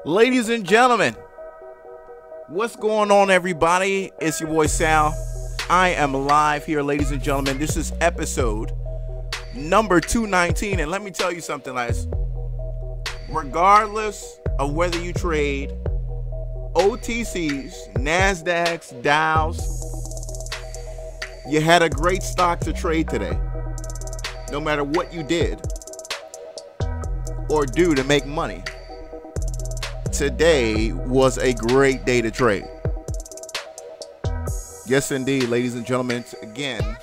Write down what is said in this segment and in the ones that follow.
Ladies and gentlemen, what's going on, everybody? It's your boy Sal. I am live here, ladies and gentlemen. This is episode number 219, and let me tell you something, guys. Regardless of whether you trade OTCs, NASDAQs, Dows, you had a great stock to trade today. No matter what you did or do to make money, today was a great day to trade. Yes, indeed, ladies and gentlemen. Again,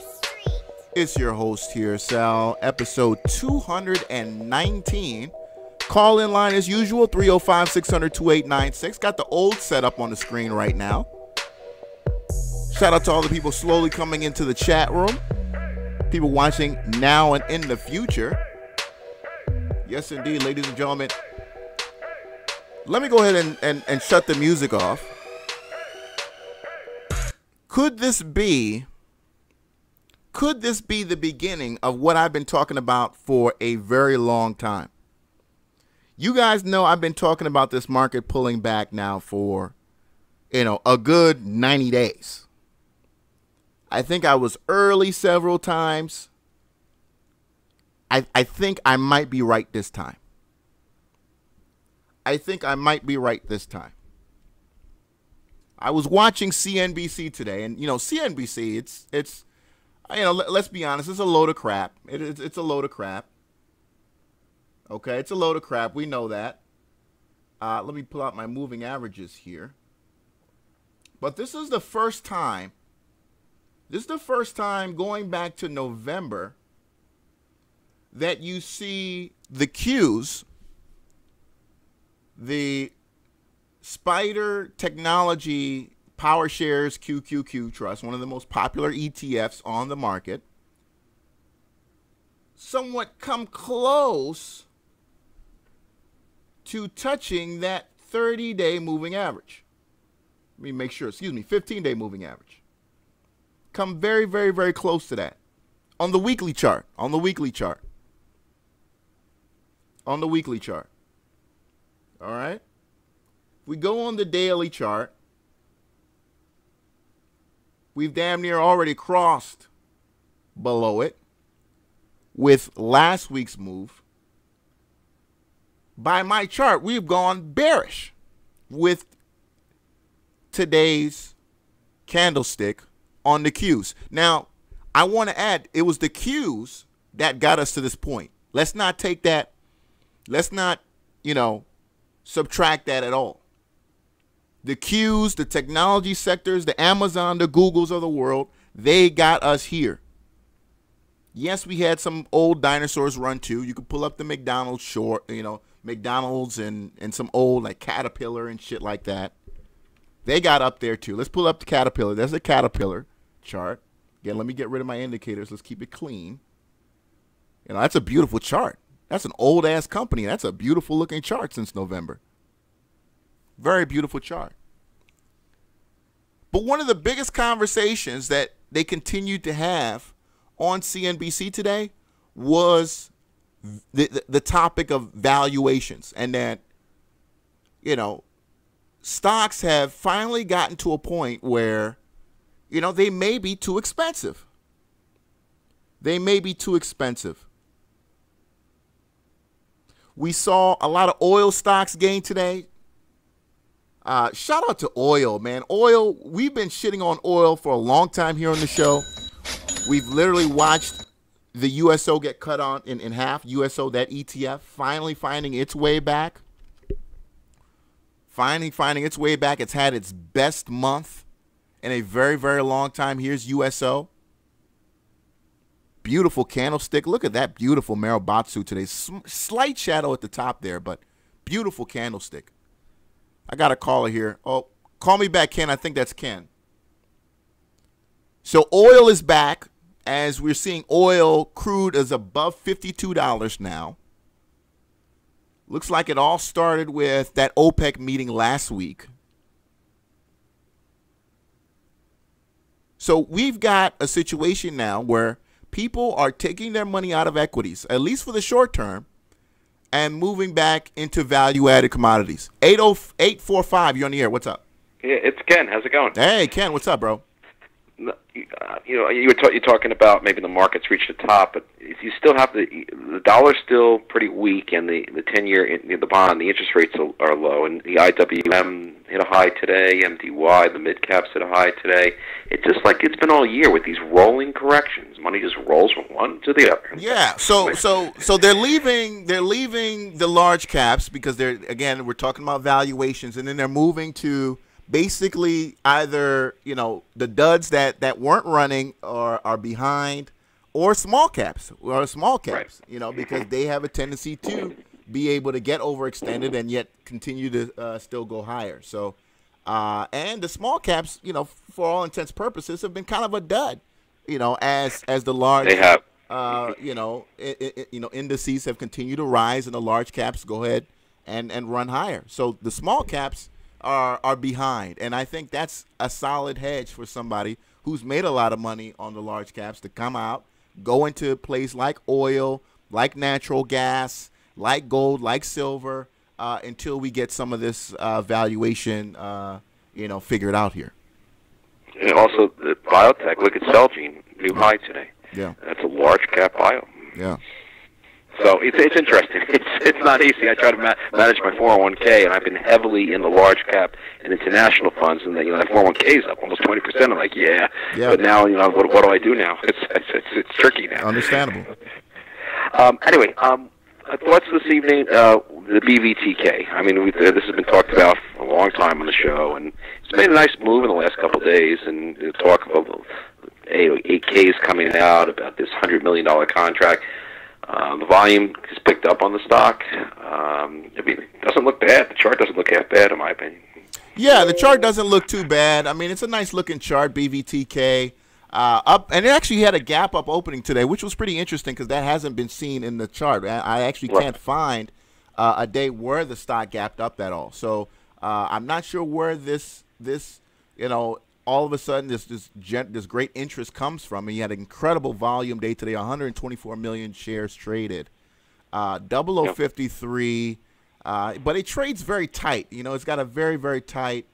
it's your host here, Sal, episode 219. Call-in line as usual, 305-600-2896. Got the old setup on the screen right now. Shout out to all the people slowly coming into the chat room. People watching now and in the future. Yes, indeed, ladies and gentlemen. Let me go ahead and shut the music off. Could this be the beginning of what I've been talking about for a very long time? You guys know I've been talking about this market pulling back now for, a good 90 days. I think I was early several times. I think I might be right this time. I was watching CNBC today, and CNBC, it's let's be honest, it's a load of crap. It's a load of crap. Okay, it's a load of crap. We know that. Let me pull out my moving averages here. But this is the first time. Going back to November that you see the Qs, the Spider Technology Power Shares QQQ Trust, one of the most popular ETFs on the market, somewhat come close to touching that 30-day moving average. Let me make sure, 15-day moving average. Come very, very, very close to that. On the weekly chart. All right? We go on the daily chart. We've damn near already crossed below it with last week's move. By my chart, we've gone bearish with today's candlestick on the Qs. Now, I want to add, it was the Qs that got us to this point. Let's not take that. Let's not, subtract that at all. The Qs, the technology sectors, the Amazon, the Googles of the world, they got us here. Yes, we had some old dinosaurs run too. You could pull up the McDonald's McDonald's and some old like Caterpillar and shit like that. They got up there too. Let's pull up the Caterpillar. There's a Caterpillar chart. Again, let me get rid of my indicators. Let's keep it clean. That's a beautiful chart. That's an old ass company. That's a beautiful looking chart since November. Very beautiful chart. But one of the biggest conversations that they continued to have on CNBC today was the topic of valuations, and that, stocks have finally gotten to a point where, they may be too expensive. We saw a lot of oil stocks gain today. Shout out to oil, man. Oil, we've been shitting on oil for a long time here on the show. We've literally watched the USO get cut in half. USO, that ETF, finally finding its way back. It's had its best month in a very, very long time. Here's USO. Beautiful candlestick. Look at that beautiful Marubatsu today. Slight shadow at the top there, but beautiful candlestick. I got a caller here. Oh, call me back, Ken. I think that's Ken. So oil is back, as we're seeing oil crude is above $52 now. Looks like it all started with that OPEC meeting last week. So we've got a situation now where people are taking their money out of equities, at least for the short term, and moving back into value-added commodities. 80845, you're on the air. What's up? Yeah, it's Ken. How's it going? Hey, Ken, what's up, bro? You're talking about maybe the market's reached the top, but if you still have the dollar's still pretty weak, and the 10-year the bond, the interest rates are low, and the IWM hit a high today, MDY, the mid caps hit a high today. It's just like it's been all year with these rolling corrections. Money just rolls from one to the other. Yeah, so they're leaving the large caps because we're talking about valuations, and then they're moving to basically either, the duds that weren't running or are behind, or small caps, right. Because they have a tendency to be able to get overextended and yet continue to still go higher. So, and the small caps, for all intents and purposes, have been kind of a dud, as the large, they have, indices have continued to rise and the large caps go ahead and run higher. So the small caps are behind, and I think that's a solid hedge for somebody who's made a lot of money on the large caps to come out, go into a place like oil, like natural gas, like gold, like silver, until we get some of this valuation, figured out here. And also the biotech, look at Celgene, new high today. Yeah, that's a large cap bio. Yeah. So it's interesting. It's not easy. I try to manage my 401k, and I've been heavily in the large cap and international funds, and that 401k is up almost 20%. I'm like, yeah. But now, what do I do now? It's tricky now. Understandable. Anyway, thoughts this evening. The BVTK. I mean, this has been talked about for a long time on the show, and it's made a nice move in the last couple of days. And talk about 8Ks coming out about this $100 million contract. The volume has picked up on the stock. It doesn't look bad. The chart doesn't look half bad, in my opinion. Yeah, the chart doesn't look too bad. I mean, it's a nice-looking chart, BVTK. Up, and it actually had a gap up opening today, which was pretty interesting because that hasn't been seen in the chart. I actually can't find a day where the stock gapped up at all. So I'm not sure where this all of a sudden this great interest comes from. And you had an incredible volume day today, 124 million shares traded, 0053, but it trades very tight. It's got a very, very tight,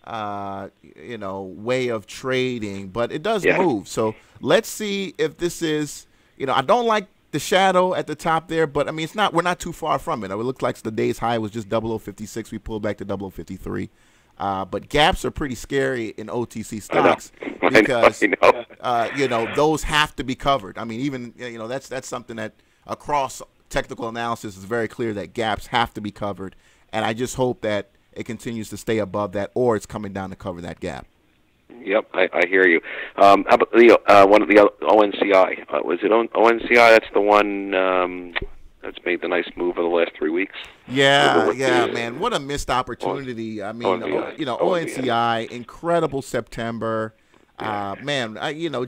way of trading, but it does move. So let's see if this is, I don't like the shadow at the top there, but I mean, we're not too far from it. It looks like the day's high was just 0056. We pulled back to 0053. But gaps are pretty scary in OTC stocks because those have to be covered. I mean, even that's something that across technical analysis is very clear that gaps have to be covered, and I just hope that it continues to stay above that, or it's coming down to cover that gap. Yep, I hear you. How about one of the ONCI? Was it ONCI? That's the one that's made the nice move in the last 3 weeks. Yeah, man. What a missed opportunity. I mean, ONCI, incredible September. Man,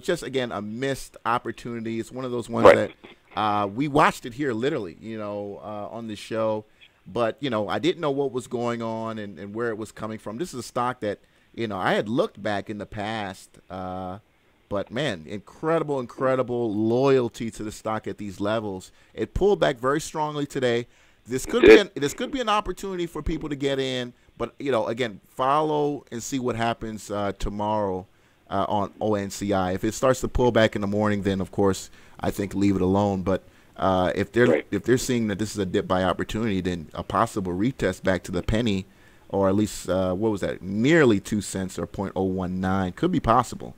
just, again, a missed opportunity. It's one of those ones that we watched it here literally, on the show. But, I didn't know what was going on and where it was coming from. This is a stock that, I had looked back in the past, but, man, incredible loyalty to the stock at these levels. It pulled back very strongly today. This could be an opportunity for people to get in, but, again, follow and see what happens tomorrow on ONCI. If it starts to pull back in the morning, then, of course, I think leave it alone. But if they're seeing that this is a dip by opportunity, then a possible retest back to the penny, or at least, what was that, nearly 2 cents or 0.019 could be possible.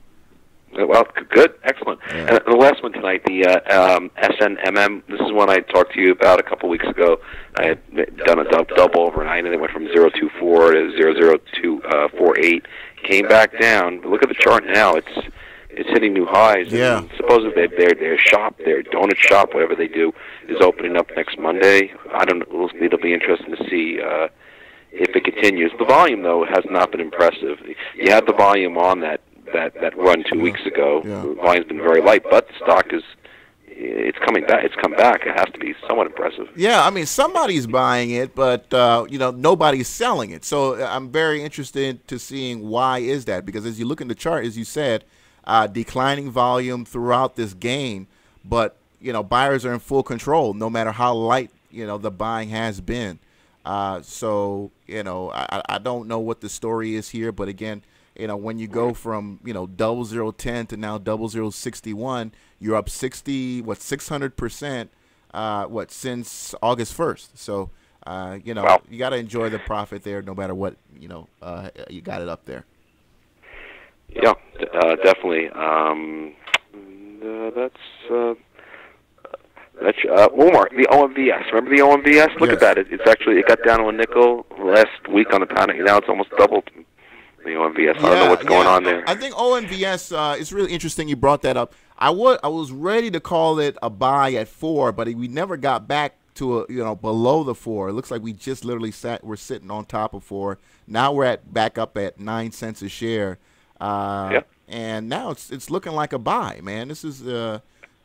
Well, good, excellent. Yeah. And the last one tonight, the SNMM. This is one I talked to you about a couple weeks ago. I had done a double overnight, and it went from 0.24 to 0.0248. Came back down. But look at the chart now; it's hitting new highs. Yeah. And supposedly their shop, their donut shop, whatever they do, is opening up next Monday. I don't know. It'll be interesting to see if it continues. The volume, though, has not been impressive. You had the volume on that run 2 weeks ago. The volume's been very light, but the stock it's coming back. It's come back. It has to be somewhat impressive. Yeah, I mean, somebody's buying it, but nobody's selling it. So I'm very interested to seeing why is that, because as you look in the chart, as you said, declining volume throughout this gain, but buyers are in full control no matter how light the buying has been. So, I don't know what the story is here, but again, when you go from, 0010 to now 0061, you're up 600%, since August 1st. So, Wow. you got to enjoy the profit there no matter what, you got it up there. Yeah, definitely. That's Walmart, the OMVS. Remember the OMVS? Look at that. It got down to a nickel last week on the pound. Now it's almost doubled. The OMVS. I don't know what's going on there. I think OMVS. It's really interesting you brought that up. I was ready to call it a buy at 4, but we never got back to below the 4. It looks like we just literally we're sitting on top of 4. Now we're back up at 9 cents a share. And now it's looking like a buy, man. This is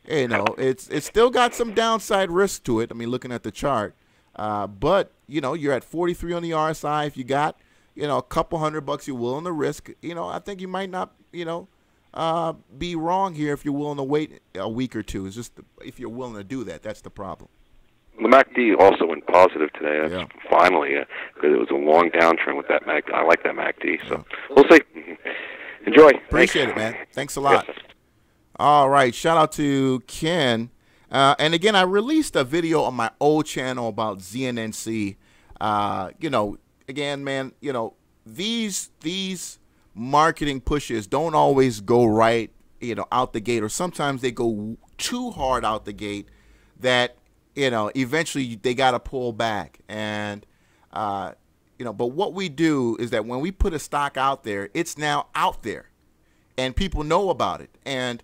it's still got some downside risk to it. I mean, looking at the chart, but you're at 43 on the RSI. If you got a couple $100 you're willing to risk, I think you might not be wrong here if you're willing to wait a week or two. It's just if you're willing to do that, that's the problem. The MACD also went positive today. That's finally, because it was a long downtrend with that MACD. I like that MACD, so we'll see. Enjoy. Appreciate it, man. Thanks a lot. Yes. All right. Shout out to Ken. And again, I released a video on my old channel about ZNNC. Again, man, these marketing pushes don't always go right, out the gate, or sometimes they go too hard out the gate that, eventually they got to pull back. And, but what we do is that when we put a stock out there, it's now out there and people know about it. And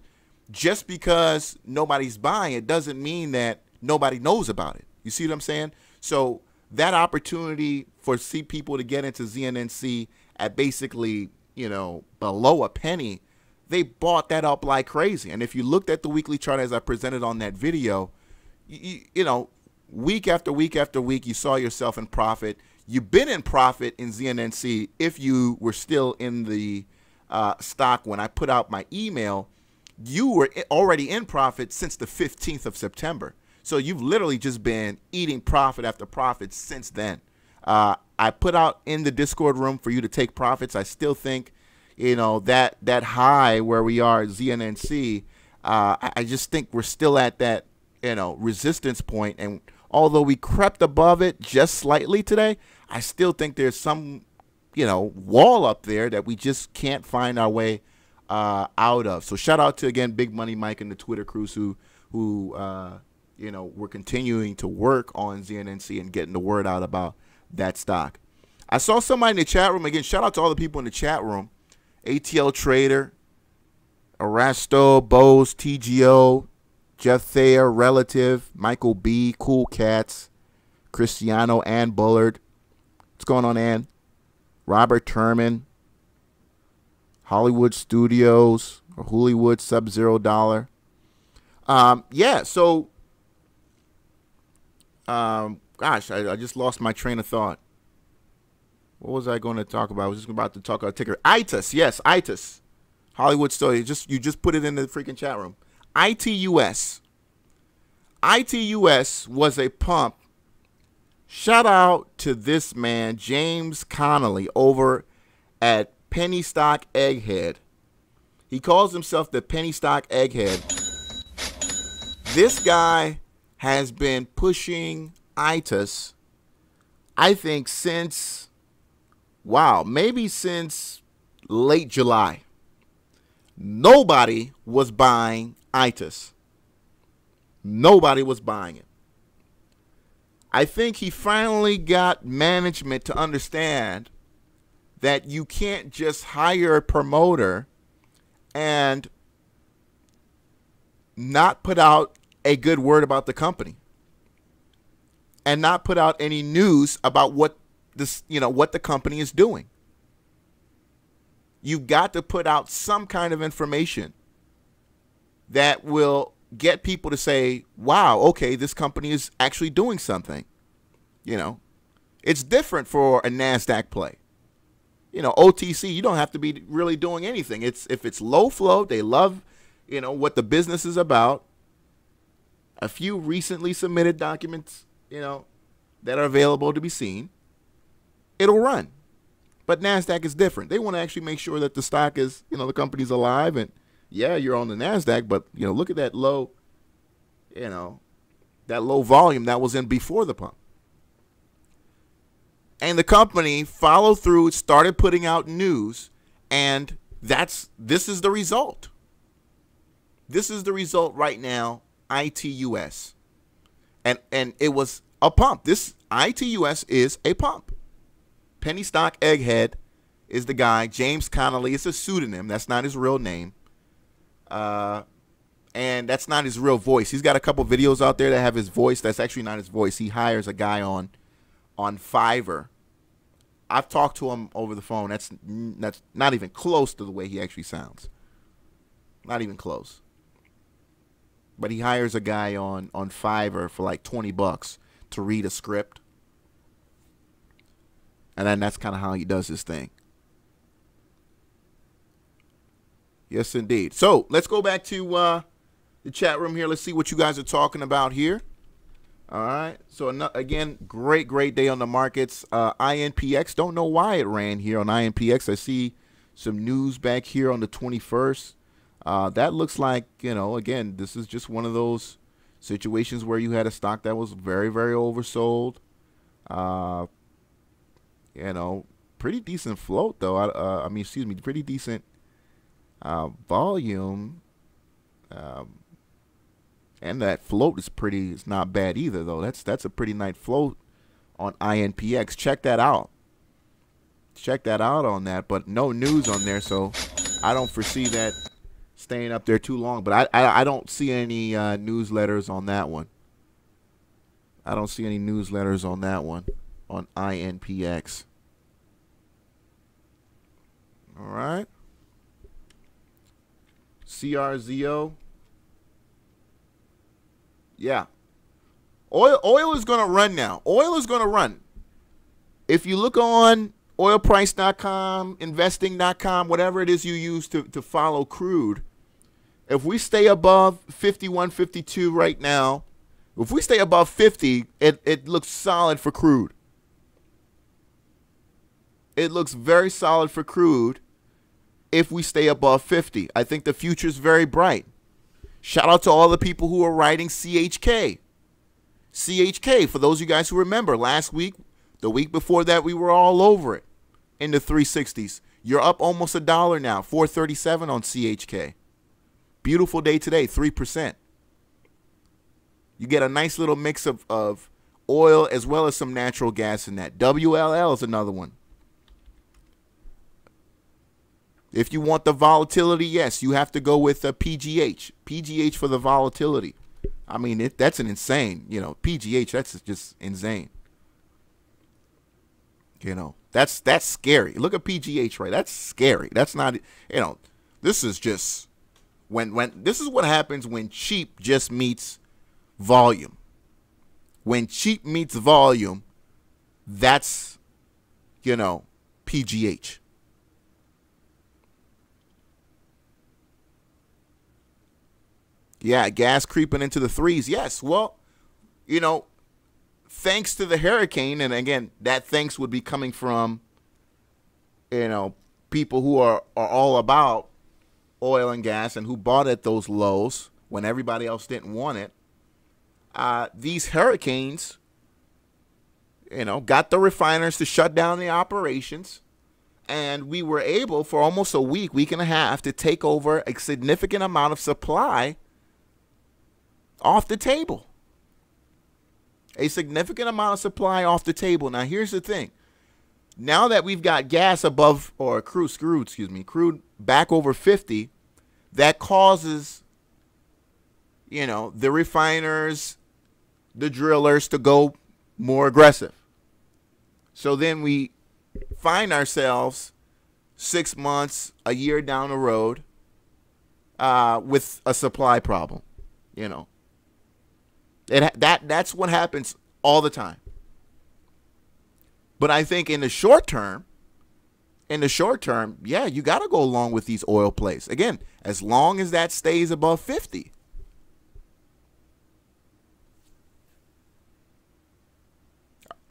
just because nobody's buying it doesn't mean that nobody knows about it. You see what I'm saying? So that opportunity for people to get into ZNNC at basically, below a penny, they bought that up like crazy. And if you looked at the weekly chart as I presented on that video, week after week after week, you saw yourself in profit. You've been in profit in ZNNC if you were still in the stock when I put out my email. You were already in profit since the 15th of September. So you've literally just been eating profit after profit since then. I put out in the Discord room for you to take profits. I still think, that high where we are at ZNNC, I just think we're still at that, resistance point. And although we crept above it just slightly today, I still think there's some, wall up there that we just can't find our way out of. So shout out to, again, Big Money Mike and the Twitter crews who we're continuing to work on ZNNC and getting the word out about that stock. I saw somebody in the chat room. Again, shout out to all the people in the chat room. ATL Trader, Arasto, Bose, TGO, Jeff Thayer, Relative, Michael B, Cool Cats, Cristiano, Ann Bullard. What's going on, Ann? Robert Turman, Hollywood Studios, or Hollywood Sub-$0. So, gosh, I just lost my train of thought. What was I going to talk about? I was just about to talk about ticker. ITUS, yes, ITUS. Hollywood Studios. You just put it in the freaking chat room. ITUS. ITUS was a pump. Shout out to this man, James Connolly, over at Penny Stock Egghead. He calls himself the Penny Stock Egghead. This guy has been pushing ITUS, I think, since, maybe since late July. Nobody was buying ITUS. Nobody was buying it. I think he finally got management to understand that you can't just hire a promoter and not put out a good word about the company and not put out any news about what this, what the company is doing. You've got to put out some kind of information that will get people to say, wow, okay, this company is actually doing something. It's different for a NASDAQ play. OTC, you don't have to be really doing anything. If it's low flow, they love, what the business is about. A few recently submitted documents, that are available to be seen, it'll run. But NASDAQ is different. They want to actually make sure that the stock is, the company's alive. And yeah, you're on the NASDAQ, but, look at that low, that low volume that was in before the pump. And the company followed through, started putting out news, and this is the result. This is the result right now, ITUS. And it was a pump. This ITUS is a pump. Penny Stock Egghead is the guy. James Connolly is a pseudonym. That's not his real name. And that's not his real voice. He's got a couple videos out there that have his voice. That's actually not his voice. He hires a guy on Fiverr. I've talked to him over the phone. That's not even close to the way he actually sounds. Not even close. But he hires a guy on Fiverr for like $20 to read a script. And then that's kind of how he does his thing. Yes, indeed. So let's go back to the chat room here. Let's see what you guys are talking about here. All right. So, again, great day on the markets. INPX, don't know why it ran here on INPX. I see some news back here on the 21st. That looks like, again, this is just one of those situations where you had a stock that was very, very oversold. Pretty decent float, though. Pretty decent volume. And that float is not bad either, though. That's a pretty nice float on INPX. Check that out. Check that out on that, but no news on there, so I don't foresee that staying up there too long. But I don't see any newsletters on that one. I don't see any newsletters on that one on INPX. All right. CRZO. Yeah. Oil is going to run now. Oil is going to run. If you look on oilprice.com, investing.com, whatever it is you use to follow crude, if we stay above 51, 52 right now, if we stay above 50, it looks solid for crude. It looks very solid for crude if we stay above 50. I think the future is very bright. Shout out to all the people who are writing CHK. CHK, for those of you guys who remember, last week, the week before that, we were all over it in the 360s. You're up almost $1 now, 437 on CHK. Beautiful day today, 3%. You get a nice little mix of oil as well as some natural gas in that. WLL is another one. If you want the volatility, yes, you have to go with PGH. PGH for the volatility. I mean, that's an insane, PGH, that's just insane. That's scary. Look at PGH, right? That's scary. That's not, this is just, this is what happens when cheap just meets volume. When cheap meets volume, that's, PGH. Yeah, gas creeping into the threes. Yes, well, thanks to the hurricane, and again, that thanks would be coming from, people who are all about oil and gas and who bought at those lows when everybody else didn't want it. These hurricanes, got the refiners to shut down the operations, and we were able for almost a week and a half to take over a significant amount of supply off the table. A significant amount of supply off the table. Now, here's the thing. Now that we've got gas above, or crude back over 50, that causes, the refiners, the drillers to go more aggressive. So then we find ourselves 6 months, a year down the road with a supply problem, That's what happens all the time. But I think in the short term, yeah, you got to go along with these oil plays. Again, as long as that stays above 50.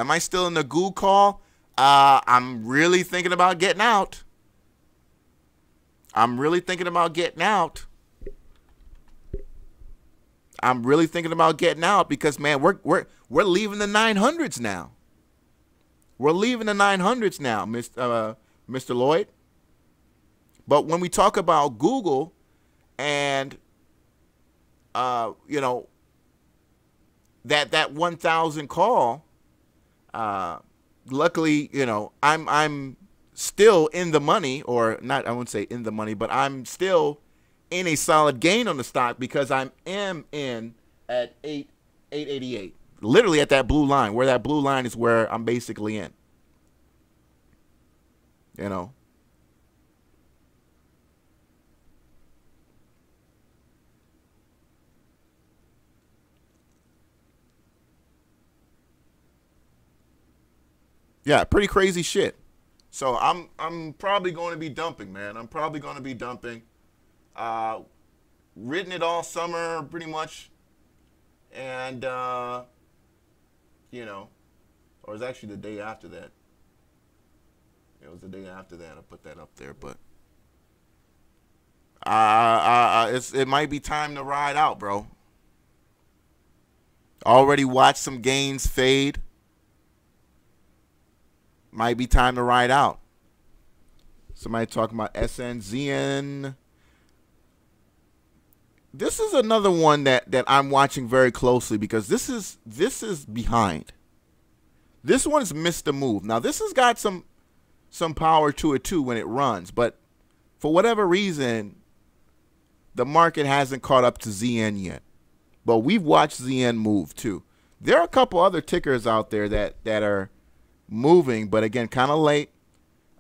Am I still in the goo call? I'm really thinking about getting out. I'm really thinking about getting out. Because, man, we're leaving the 900s now. We're leaving the 900s now, Mr. Lloyd. But when we talk about Google and you know, that 1,000 call, luckily, you know, I'm still in the money, or not, I won't say in the money, but I'm still in a solid gain on the stock because I am in at 888. Literally at that blue line, where that blue line is where I'm basically in. You know. Yeah, pretty crazy shit. So I'm probably going to be dumping, man. I'm probably going to be dumping. Written it all summer, pretty much. And, you know, or it was actually the day after that. It was the day after that. I put that up there, but it might be time to ride out, bro. Already watched some gains fade. Might be time to ride out. Somebody talking about SNZN. This is another one that I'm watching very closely because this is behind. This one's missed a move. Now this has got some power to it too when it runs, but for whatever reason, the market hasn't caught up to ZN yet. But we've watched ZN move too. There are a couple other tickers out there that are moving, but again, kind of late.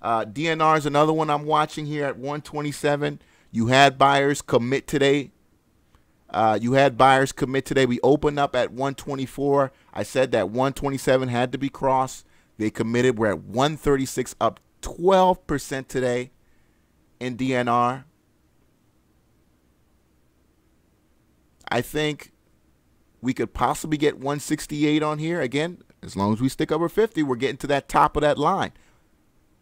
DNR is another one I'm watching here at 127. You had buyers commit today. We opened up at 124. I said that 127 had to be crossed. They committed. We're at 136, up 12% today in DNR. I think we could possibly get 168 on here. Again, as long as we stick over 50, we're getting to that top of that line.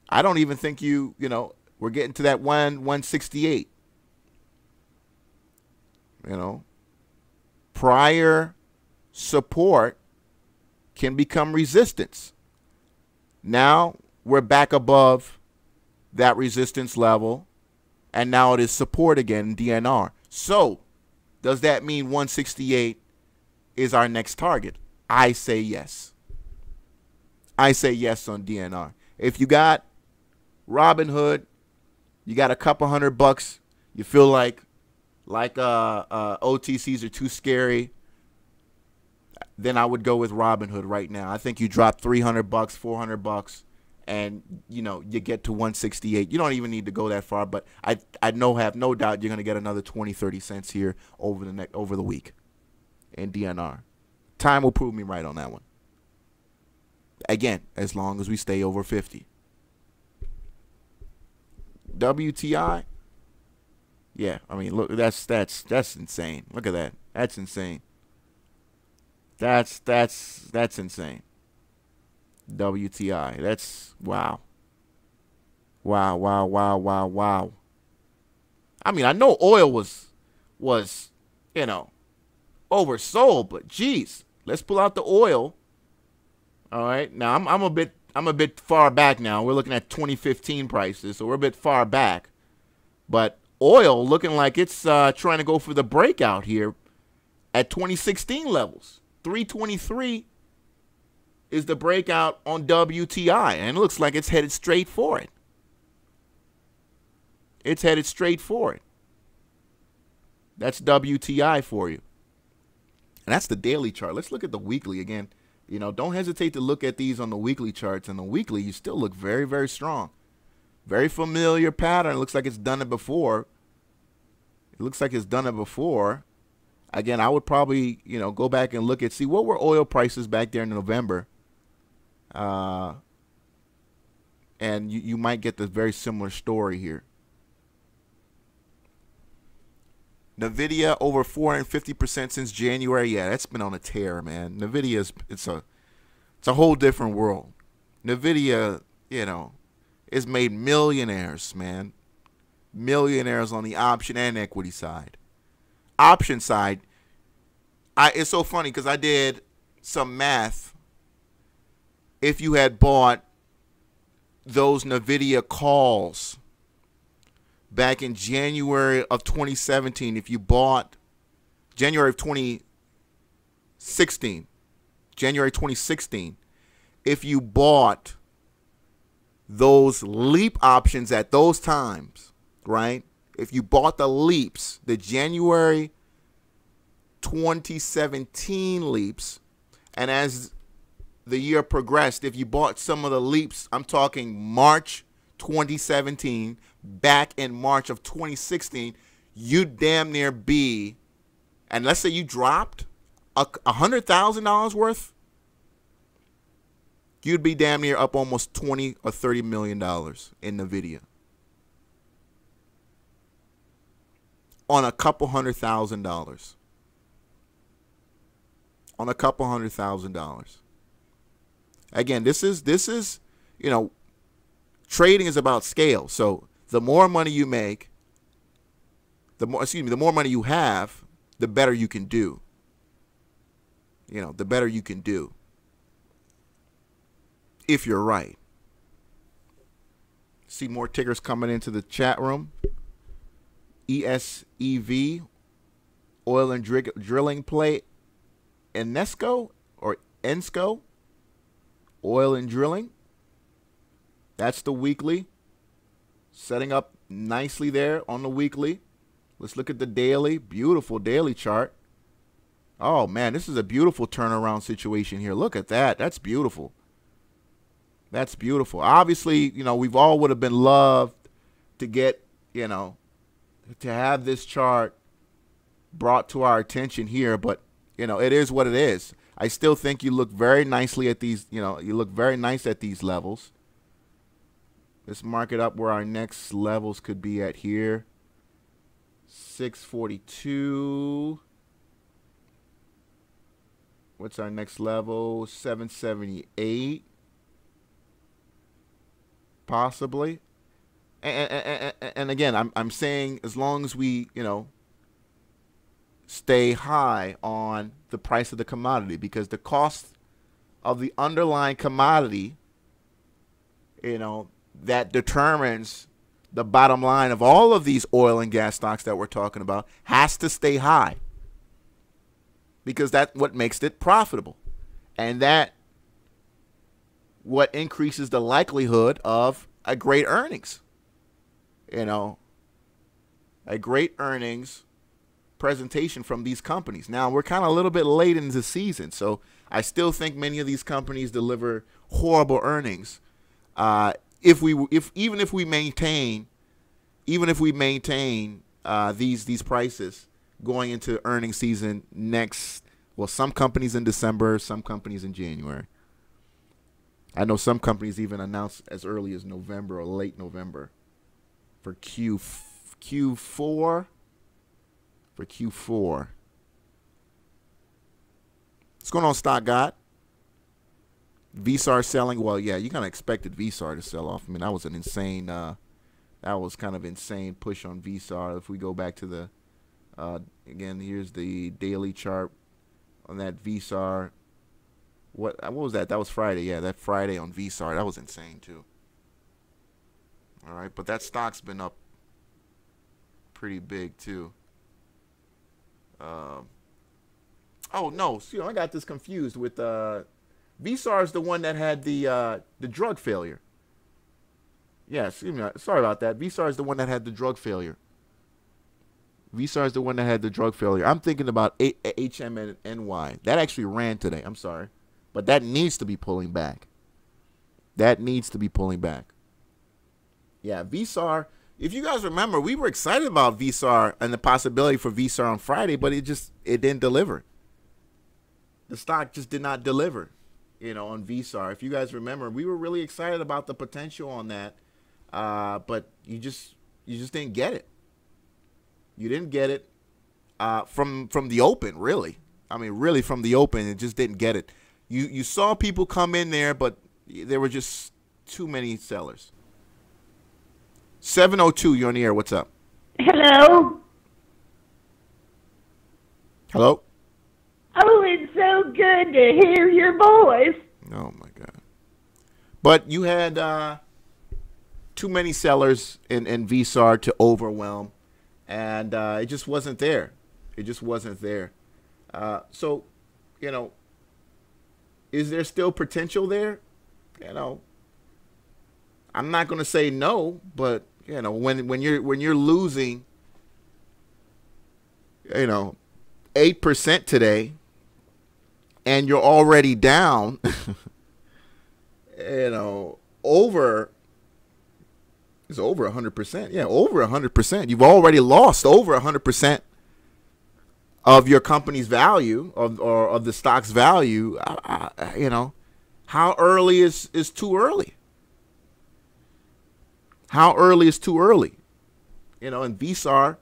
I don't even think you know, we're getting to that 168. You know, prior support can become resistance. Now we're back above that resistance level, and now it is support again in DNR. So does that mean 168 is our next target? I say yes. I say yes on DNR. If you got Robinhood, you got a couple $100, you feel like OTCs are too scary, then I would go with Robinhood right now. I think you drop $300, $400, and you know you get to 168. You don't even need to go that far, but I have no doubt you're gonna get another 20, 30 cents here over the week in DNR. Time will prove me right on that one. Again, as long as we stay over 50. WTI. Yeah, I mean, look, that's insane. Look at that. That's insane. That's insane. WTI. That's wow. Wow. I mean, I know oil was you know, oversold, but geez, let's pull out the oil. All right. Now I'm a bit far back now. We're looking at 2015 prices, so we're a bit far back. But oil looking like it's trying to go for the breakout here at 2016 levels. 323 is the breakout on WTI, and it looks like it's headed straight for it. It's headed straight for it. That's WTI for you. And that's the daily chart. Let's look at the weekly again. You know, don't hesitate to look at these on the weekly charts. And the weekly, you still look very, very strong. Very familiar pattern. It looks like it's done it before. Again, I would probably, you know, go back and look at, see what were oil prices back there in November. And you might get this very similar story here. NVIDIA over 450% since January. Yeah, that's been on a tear, man. NVIDIA it's a It's a whole different world. NVIDIA, you know, is made millionaires, man. Millionaires on the option and equity side. Option side, it's so funny because I did some math. If you had bought those NVIDIA calls back in January of 2017, if you bought January 2016, if you bought those leap options at those times, right? If you bought the leaps, the January 2017 leaps, and as the year progressed, if you bought some of the leaps, I'm talking March 2017, back in March of 2016, you'd damn near be, and let's say you dropped $100,000 worth, you'd be damn near up almost $20 or $30 million in NVIDIA. On a couple $100,000. On a couple $100,000. Again, this is, you know, trading is about scale. So the more money you make, the more money you have, the better you can do. You know, the better you can do. If you're right. See more tickers coming into the chat room. ESEV, oil and drilling play. Enesco or Ensco, oil and drilling. That's the weekly. Setting up nicely there on the weekly. Let's look at the daily. Beautiful daily chart. Oh, man, this is a beautiful turnaround situation here. Look at that. That's beautiful. That's beautiful. Obviously, you know, we've all would have been loved to get, you know, to have this chart brought to our attention here, but, you know, it is what it is. I still think you look very nicely at these, you know, you look very nice at these levels. Let's mark it up where our next levels could be at here. 642. What's our next level? 778. Possibly. And again, I'm saying as long as we, you know, stay high on the price of the commodity, because the cost of the underlying commodity, you know, that determines the bottom line of all of these oil and gas stocks that we're talking about, has to stay high, because that's what makes it profitable, and that what increases the likelihood of a great earnings. You know, a great earnings presentation from these companies. Now, we're kind of a little bit late in the season, so I still think many of these companies deliver horrible earnings. Even if we maintain these prices going into earnings season next, well, some companies in December, some companies in January. I know some companies even announce as early as November or late November for Q4. For Q4. What's going on, Stock God? VSAR selling. Well, yeah, you kind of expected VSAR to sell off. I mean, that was an insane, that was kind of insane push on VSAR. If we go back to the, again, here's the daily chart on that VSAR. What was that? That was Friday. Yeah, that Friday on VSAR. That was insane, too. All right, but that stock's been up pretty big, too. Oh, no. See, I got this confused with VSAR is the one that had the drug failure. Yes, sorry about that. VSAR is the one that had the drug failure. VSAR is the one that had the drug failure. I'm thinking about HMNY. That actually ran today. I'm sorry. But that needs to be pulling back. That needs to be pulling back. Yeah, VSAR. If you guys remember, we were excited about VSAR and the possibility for VSAR on Friday, but it didn't deliver. The stock just did not deliver, you know, on VSAR. If you guys remember, we were really excited about the potential on that, but you just didn't get it. You didn't get it from the open, really. I mean, really from the open, it just didn't get it. You saw people come in there, but there were just too many sellers. 702, you're on the air. What's up? Hello. Hello? Oh, it's so good to hear your voice. Oh, my God. But you had too many sellers in VSAR to overwhelm, and it just wasn't there. It just wasn't there. So, you know, is there still potential there? You know, I'm not going to say no, but, you know, when you're losing, you know, 8% today, and you're already down, you know, it's over 100%. Yeah, over 100%. You've already lost over 100% of your company's value, or of the stock's value. You know, how early is too early? How early is too early? You know, in VSAR,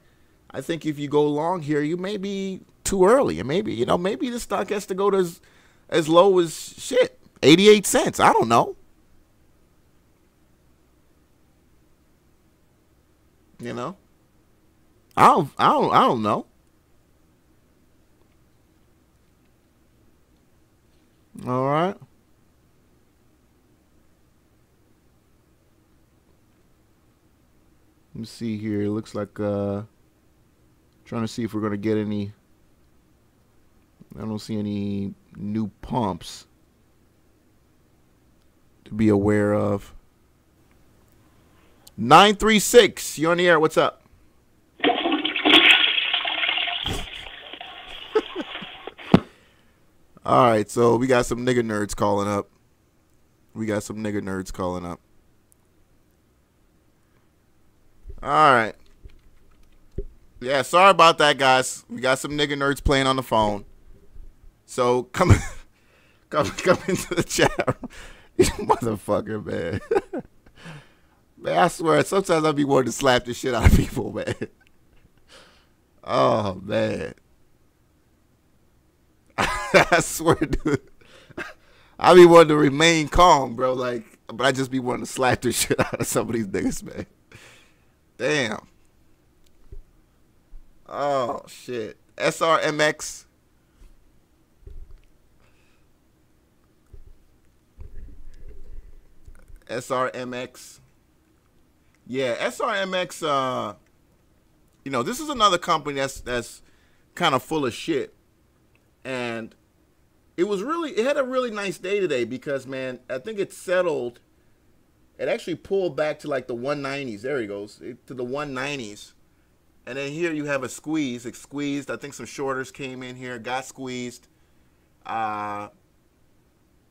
I think if you go long here, you may be too early. And maybe, you know, maybe the stock has to go to as low as shit, 88 cents. I don't know. You know, I don't know. All right. Let me see here. It looks like trying to see if we're gonna get any. I don't see any new pumps to be aware of. 936, you're on the air. What's up? All right, so we got some nigger nerds calling up. All right. Yeah, sorry about that, guys. We got some nigger nerds playing on the phone. So come into the chat room. You motherfucker, man. Man, I swear, sometimes I be wanting to slap the shit out of people, man. Oh, man. I swear, dude. I be wanting to remain calm, bro. Like, but I just be wanting to slap the shit out of some of these niggas, man. Damn. Oh, shit. SRMX. SRMX. Yeah, SRMX, you know, this is another company that's kind of full of shit. And it had a really nice day today because, man, I think it settled. It actually pulled back to like the 190s. There he goes, to the 190s. And then here you have a squeeze. It squeezed. I think some shorters came in here, got squeezed.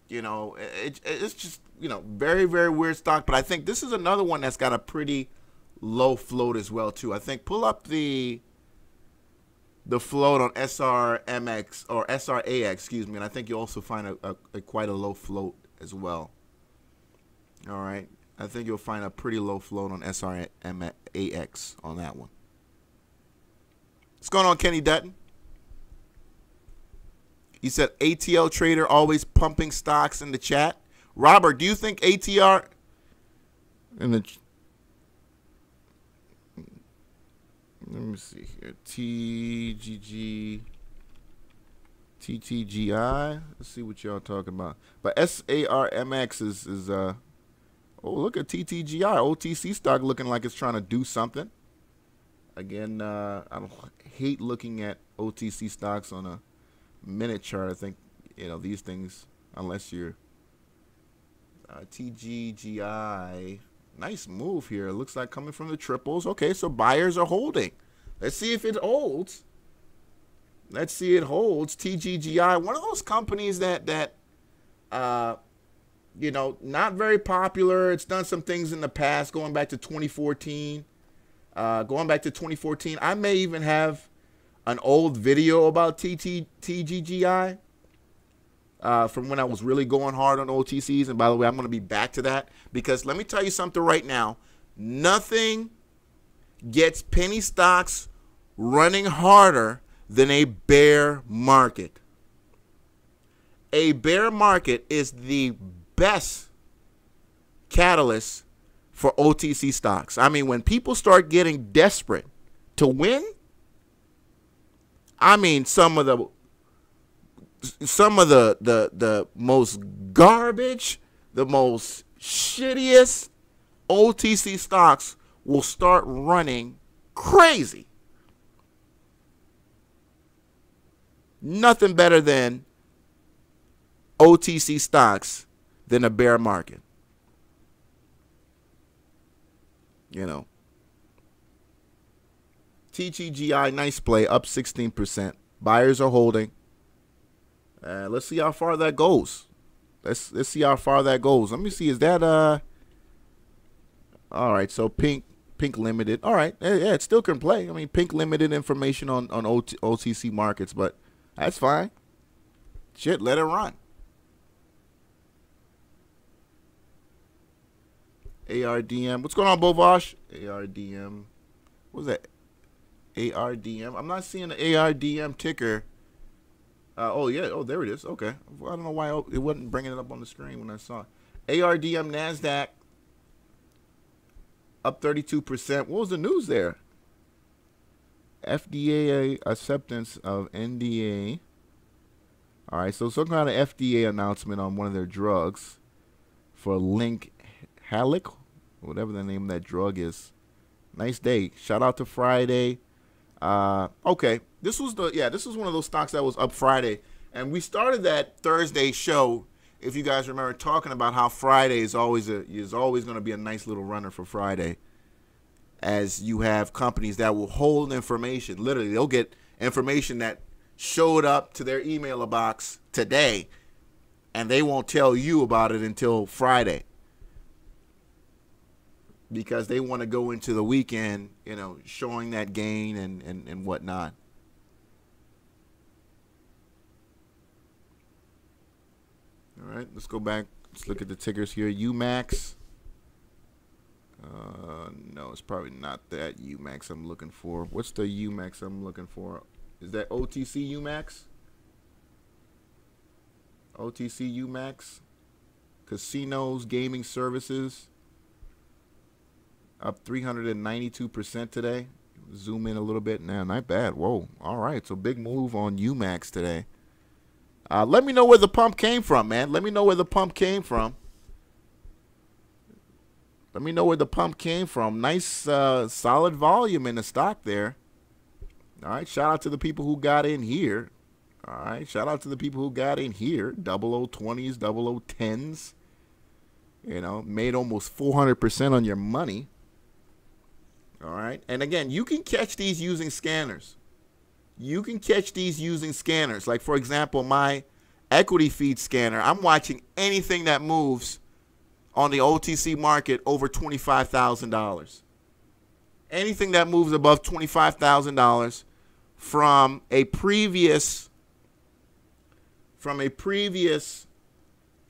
You know, it's just, you know, very, very weird stock. But I think this is another one that's got a pretty low float as well, too. I think pull up the float on SRMX or SRAX, excuse me, and I think you also find a quite a low float as well. All right. I think you'll find a pretty low float on SRAX on that one. What's going on, Kenny Dutton? He said ATL trader always pumping stocks in the chat. Robert, do you think ATR in the let me see here. TTGI. Let's see what y'all talking about. But SARMX is oh, look at TTGI. OTC stock looking like it's trying to do something. Again, I don't hate looking at OTC stocks on a minute chart. I think, you know, these things, unless you're TGGI. Nice move here. Looks like coming from the triples. Okay, so buyers are holding. Let's see if it holds. Let's see it holds. TGGI, one of those companies that you know, not very popular. It's done some things in the past, going back to 2014. I may even have an old video about TGGI from when I was really going hard on OTCs. And by the way, I'm going to be back to that because let me tell you something right now. Nothing gets penny stocks running harder than a bear market. a bear market is the best catalyst for OTC stocks. I mean, when people start getting desperate to win, I mean, some of the most garbage, the most shittiest OTC stocks will start running crazy. Nothing better than OTC stocks than a bear market. You know. TGGI, nice play, up 16%. Buyers are holding. Let's see how far that goes. Let's see how far that goes. Let me see. Is that all right? So pink limited. All right. Yeah, it still can play. I mean, pink limited information on OTC markets, but that's fine. Shit, let it run. ARDM. What's going on, Bovosh? ARDM. What was that? ARDM. I'm not seeing the ARDM ticker. Oh, yeah. Oh, there it is. Okay. I don't know why it wasn't bringing it up on the screen when I saw it. ARDM NASDAQ up 32%. What was the news there? FDA acceptance of NDA. All right. So some kind of FDA announcement on one of their drugs for Halic, whatever the name of that drug is. Nice day. Shout out to Friday. Okay. This was one of those stocks that was up Friday. And we started that Thursday show, if you guys remember, talking about how Friday is always going to be a nice little runner for Friday. As you have companies that will hold information. Literally, they'll get information that showed up to their email box today, and they won't tell you about it until Friday. Because they want to go into the weekend, you know, showing that gain and whatnot. All right, let's go back. Let's look at the tickers here. UMAX. No, it's probably not that UMAX I'm looking for. What's the UMAX I'm looking for? Is that OTC UMAX? OTC UMAX. Casinos, gaming services. Up 392% today. Zoom in a little bit. Nah, not bad. Whoa. All right. So big move on UMAX today. Let me know where the pump came from, man. Let me know where the pump came from. Let me know where the pump came from. Nice, solid volume in the stock there. All right. Shout out to the people who got in here. All right. Shout out to the people who got in here. 0020s, 0010s. You know, made almost 400% on your money. All right. And again, you can catch these using scanners. You can catch these using scanners. Like, for example, my equity feed scanner, I'm watching anything that moves on the OTC market over $25,000. Anything that moves above $25,000 from a previous,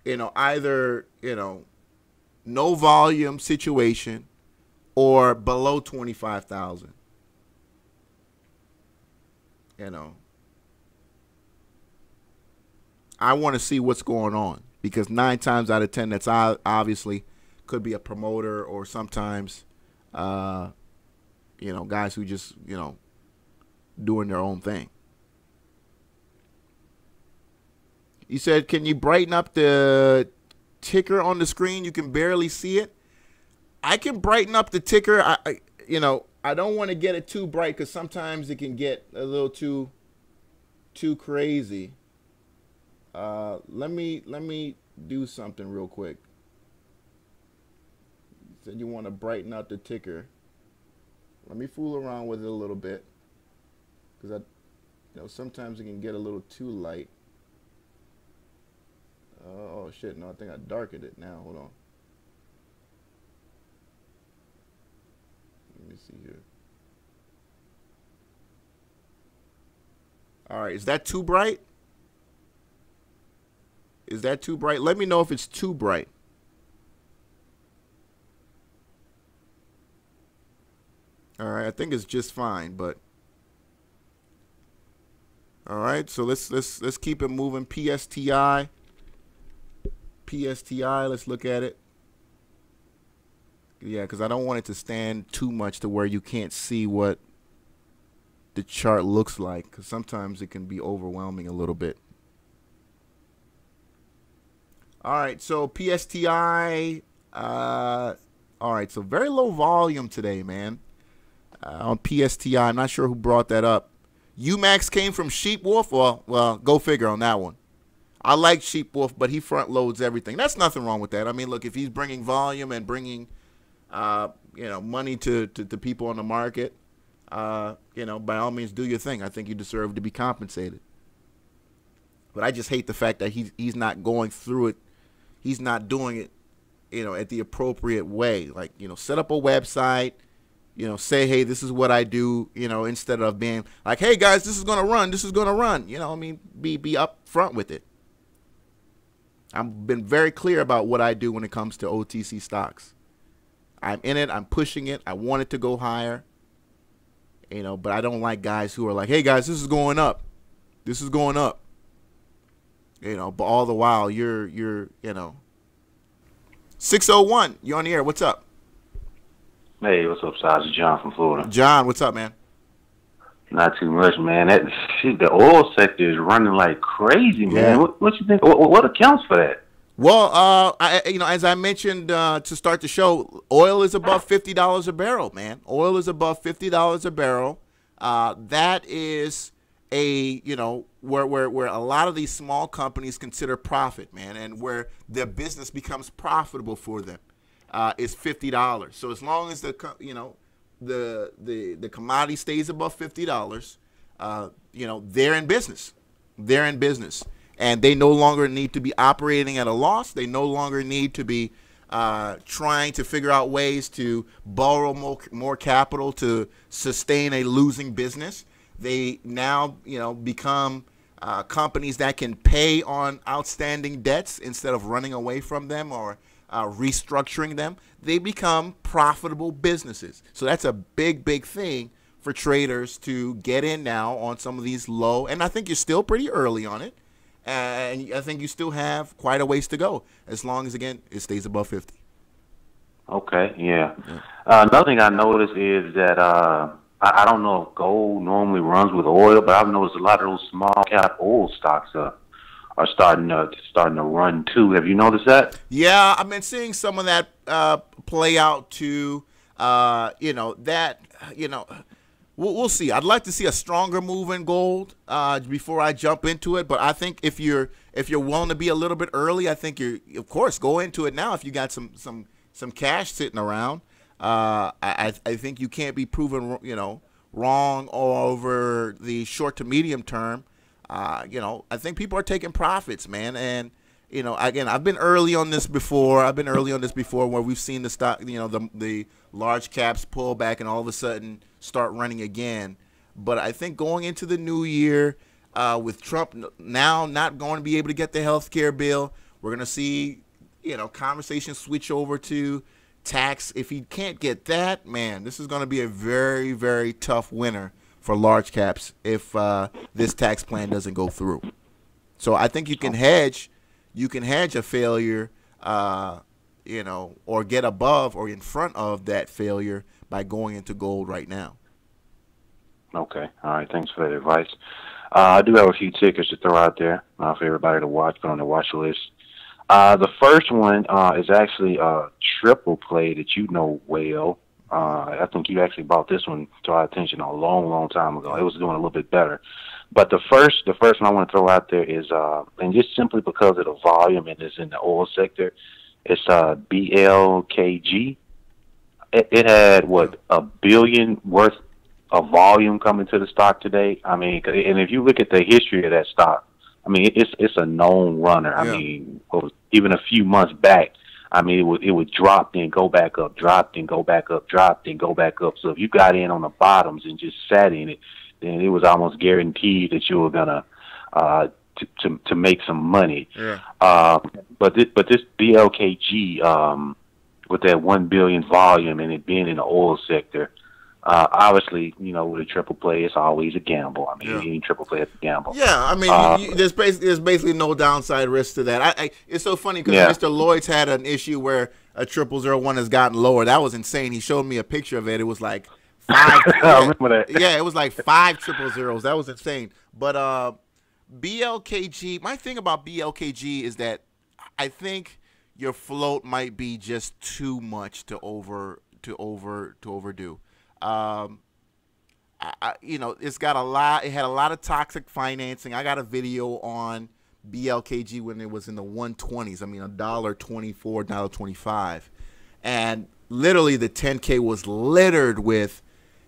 you know, either, you know, no volume situation or below 25,000. You know, I want to see what's going on, because 9 times out of 10, that's obviously could be a promoter, or sometimes, you know, guys who just, you know, doing their own thing. He said, can you brighten up the ticker on the screen? You can barely see it. I can brighten up the ticker. You know, I don't want to get it too bright, because sometimes it can get a little too crazy. Let me do something real quick. You said you want to brighten up the ticker. Let me fool around with it a little bit, because you know, sometimes it can get a little too light. Oh shit! No, I think I darkened it now. Hold on. Let me see here. All right, is that too bright? Is that too bright? Let me know if it's too bright. All right, I think it's just fine, but All right, so let's keep it moving. PSTI. Let's look at it. Yeah, because I don't want it to stand too much to where you can't see what the chart looks like, because sometimes it can be overwhelming a little bit. All right, so PSTI. All right, so very low volume today, man. On PSTI, I'm not sure who brought that up. UMAX came from Sheepwolf. Well, go figure on that one. I like Sheepwolf, but he front loads everything. That's nothing wrong with that. I mean, look, if he's bringing volume and bringing, money to people on the market, by all means, do your thing. I think you deserve to be compensated. But I just hate the fact that he's not going through it. He's not doing it, at the appropriate way. Like, set up a website. Say, hey, this is what I do, instead of being like, hey, guys, this is going to run. This is going to run. Be up front with it. I've been very clear about what I do when it comes to OTC stocks. I'm in it. I'm pushing it. I want it to go higher. But I don't like guys who are like, hey, guys, this is going up. This is going up. But all the while you're 601, you're on the air. What's up? Hey, what's up, Size? John from Florida. John, what's up, man? Not too much, man. The oil sector is running like crazy, man. Yeah. What you think? What accounts for that? Well, as I mentioned to start the show, oil is above $50 a barrel, man. Oil is above $50 a barrel. That is where a lot of these small companies consider profit, man, and where their business becomes profitable for them is $50. So as long as the commodity stays above $50, they're in business. They're in business. And they no longer need to be operating at a loss. They no longer need to be trying to figure out ways to borrow more capital to sustain a losing business. They now, become companies that can pay on outstanding debts instead of running away from them or restructuring them. They become profitable businesses. So that's a big, big thing for traders to get in now on some of these low. And I think you're still pretty early on it. And I think you still have quite a ways to go, as long as, again, it stays above 50. Okay, yeah. Another thing I noticed is that I don't know if gold normally runs with oil, but I've noticed a lot of those small cap oil stocks are starting to run too. Have you noticed that? Yeah, I've been seeing some of that play out too. We'll see. I'd like to see a stronger move in gold before I jump into it. But I think if you're willing to be a little bit early, I think of course, go into it now if you got some cash sitting around. I think you can't be proven wrong over the short to medium term. I think people are taking profits, man. And again, I've been early on this before. Where we've seen the stock, the large caps pull back and all of a sudden start running again. But I think going into the new year, with Trump now not going to be able to get the health care bill, we're going to see, conversations switch over to tax. If he can't get that, man, this is going to be a very, very tough winter for large caps if this tax plan doesn't go through. So I think you can hedge a failure, or get above or in front of that failure by going into gold right now. Okay. All right. Thanks for that advice. I do have a few tickets to throw out there for everybody to watch, put on the watch list. The first one is actually a triple play that you know well. I think you actually brought this one to our attention a long, long time ago. It was doing a little bit better. But the first one I want to throw out there is, and just simply because of the volume and it's in the oil sector, it's BLKG. It had, $1 billion worth of volume coming to the stock today. I mean, and if you look at the history of that stock, I mean, it's a known runner. I mean, even a few months back, I mean, it would drop, then go back up, drop, then go back up, drop, then go back up. So if you got in on the bottoms and just sat in it, then it was almost guaranteed that you were gonna to make some money. Yeah. But this BLKG with that $1 billion volume and it being in the oil sector, Obviously, you know, with a triple play, it's always a gamble. I mean, any triple play is a gamble. Yeah, I mean, there's basically no downside risk to that. It's so funny because Mr. Lloyd's had an issue where a 0001 has gotten lower. That was insane. He showed me a picture of it. It was like 5. I remember that. Yeah, it was like 5 000s. That was insane. But BLKG, my thing about BLKG is that I think your float might be just too much to overdo. You know, it's got a lot. It had a lot of toxic financing. I got a video on BLKG when it was in the 120s. I mean, $1.24, $1.25, and literally the 10K was littered with,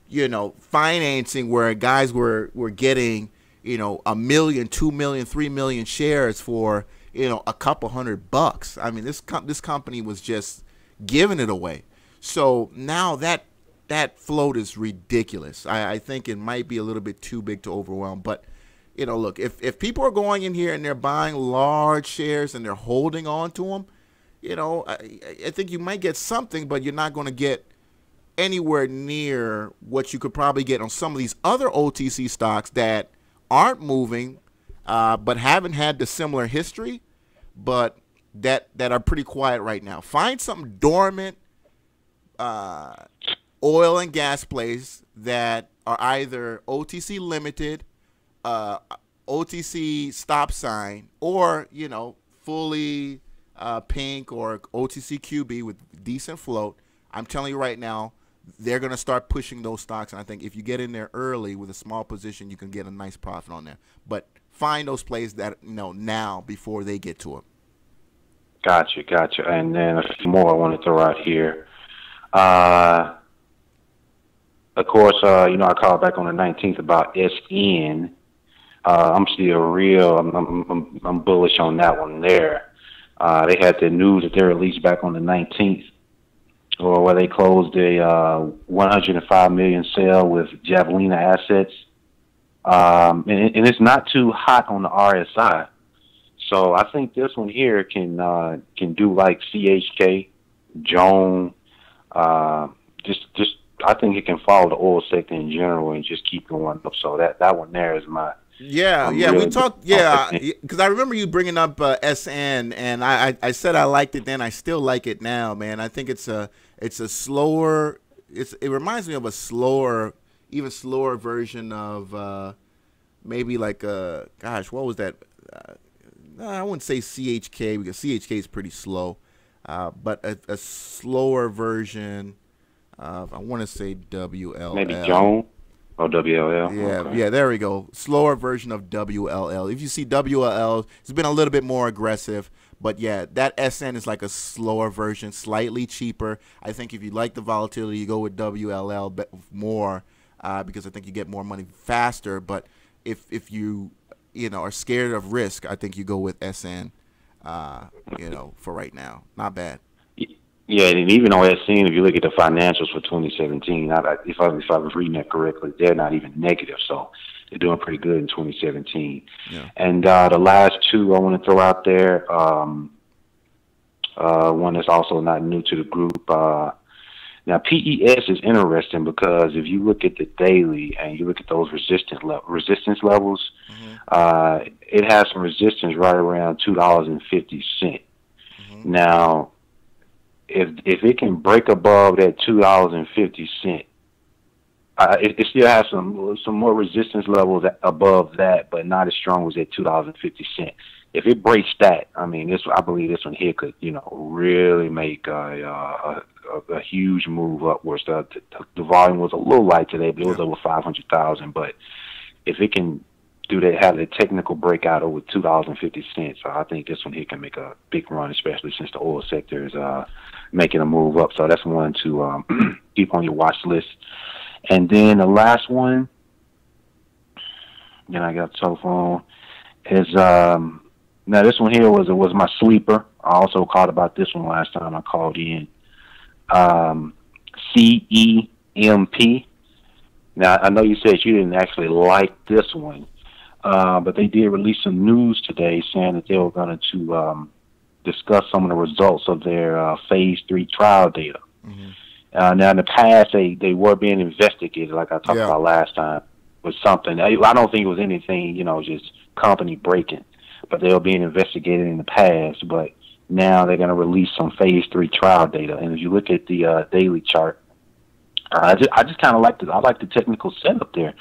you know, financing where guys were getting, you know, 1 million, 2 million, 3 million shares for, you know, a couple $100. I mean, this company was just giving it away. So now that float is ridiculous. I think it might be a little bit too big to overwhelm. But, you know, look, if people are going in here and they're buying large shares and they're holding on to them, you know, I think you might get something, but you're not going to get anywhere near what you could probably get on some of these other OTC stocks that aren't moving, but haven't had the similar history, but that are pretty quiet right now. Find something dormant, oil and gas plays that are either OTC limited, OTC stop sign, or, you know, fully pink or OTC QB with decent float. I'm telling you right now, they're going to start pushing those stocks, and I think if you get in there early with a small position, you can get a nice profit on there. But find those plays that, you know, now before they get to it. Gotcha. And then a few more I want to throw out here. Of course, you know, I called back on the 19th about SN. I'm still I'm bullish on that one there. They had the news that they released back on the 19th, or where they closed a $105 million sale with Javelina assets. And it's not too hot on the RSI. So I think this one here can do like CHK, Joan, just I think it can follow the oil sector in general and just keep going up. So that one there is my we talked because I remember you bringing up SN, and I said I liked it then. I still like it now, man. I think it's a slower. It reminds me of a slower, even slower version of maybe like gosh, what was that? I wouldn't say CHK because CHK is pretty slow, but a slower version of, I want to say WLL. Maybe Joan or WLL. Yeah, okay. Yeah, there we go. Slower version of WLL. If you see WLL, it's been a little bit more aggressive, but yeah, that SN is like a slower version, slightly cheaper. I think if you like the volatility, you go with WLL more because I think you get more money faster. But if you are scared of risk, I think you go with SN, for right now. Not bad. Yeah, and even on SN, if you look at the financials for 2017, if I was reading that correctly, they're not even negative, so they're doing pretty good in 2017. Yeah. And the last two I want to throw out there, one that's also not new to the group. Now, PES is interesting because if you look at the daily and you look at those resistance levels, it has some resistance right around $2.50. Mm-hmm. Now, if it can break above that $2.50, it still has some more resistance levels above that, but not as strong as that $2.50. If it breaks that, I believe this one here could, really make a huge move upwards. The volume was a little light today, but it was over 500,000. But if it can do that, have a technical breakout over $2.50, I think this one here can make a big run, especially since the oil sector is making a move up. So that's one to keep on your watch list. And then the last one, I got the telephone, is now this one here was my sleeper. I also called about this one last time I called in. CEMP. Now I know you said you didn't actually like this one, but they did release some news today saying that they were going to discuss some of the results of their phase 3 trial data. Mm-hmm. Now, in the past, they were being investigated, like I talked about last time, with something. I don't think it was anything, just company breaking, but they were being investigated in the past. But now they're going to release some phase 3 trial data. And if you look at the daily chart, I just kind of like the technical setup there.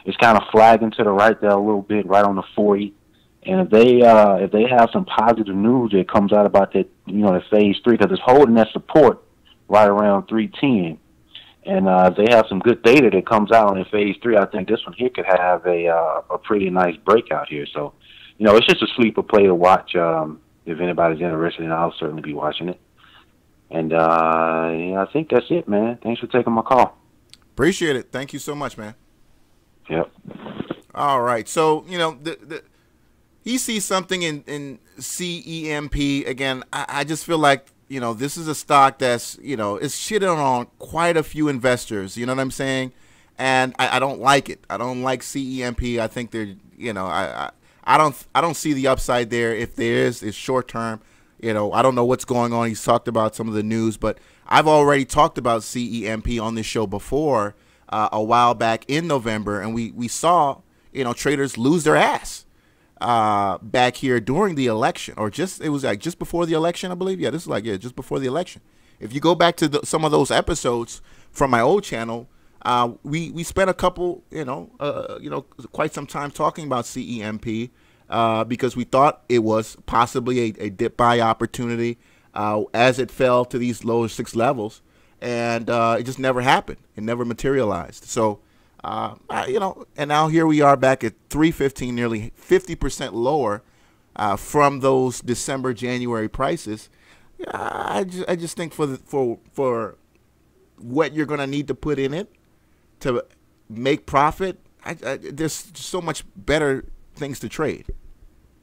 It's kind of flagging to the right there a little bit, right on the 40. And if they have some positive news that comes out about that, the phase 3, because it's holding that support right around 310. And they have some good data that comes out in phase 3. I think this one here could have a pretty nice breakout here. So, it's just a sleeper play to watch. If anybody's interested, and I'll certainly be watching it. And I think that's it, man. Thanks for taking my call. Appreciate it. Thank you so much, man. Yep. All right. So, he sees something in CEMP. Again, I just feel like, this is a stock that's, it's shitted on quite a few investors. You know what I'm saying? And I don't like it. I don't like CEMP. I think they're, I don't see the upside there. If there is, it's short term. I don't know what's going on. He's talked about some of the news, but I've already talked about CEMP on this show before a while back in November, and we saw, traders lose their ass back here during the election, or it was just before the election, I believe. Yeah, this is just before the election. If you go back to some of those episodes from my old channel, we spent a couple, quite some time talking about CEMP because we thought it was possibly a dip buy opportunity as it fell to these lower 6 levels, and it just never happened. It never materialized. So. And now here we are back at 315, nearly 50% lower from those December, January prices. I just think for what you're going to need to put in it to make profit, there's so much better things to trade.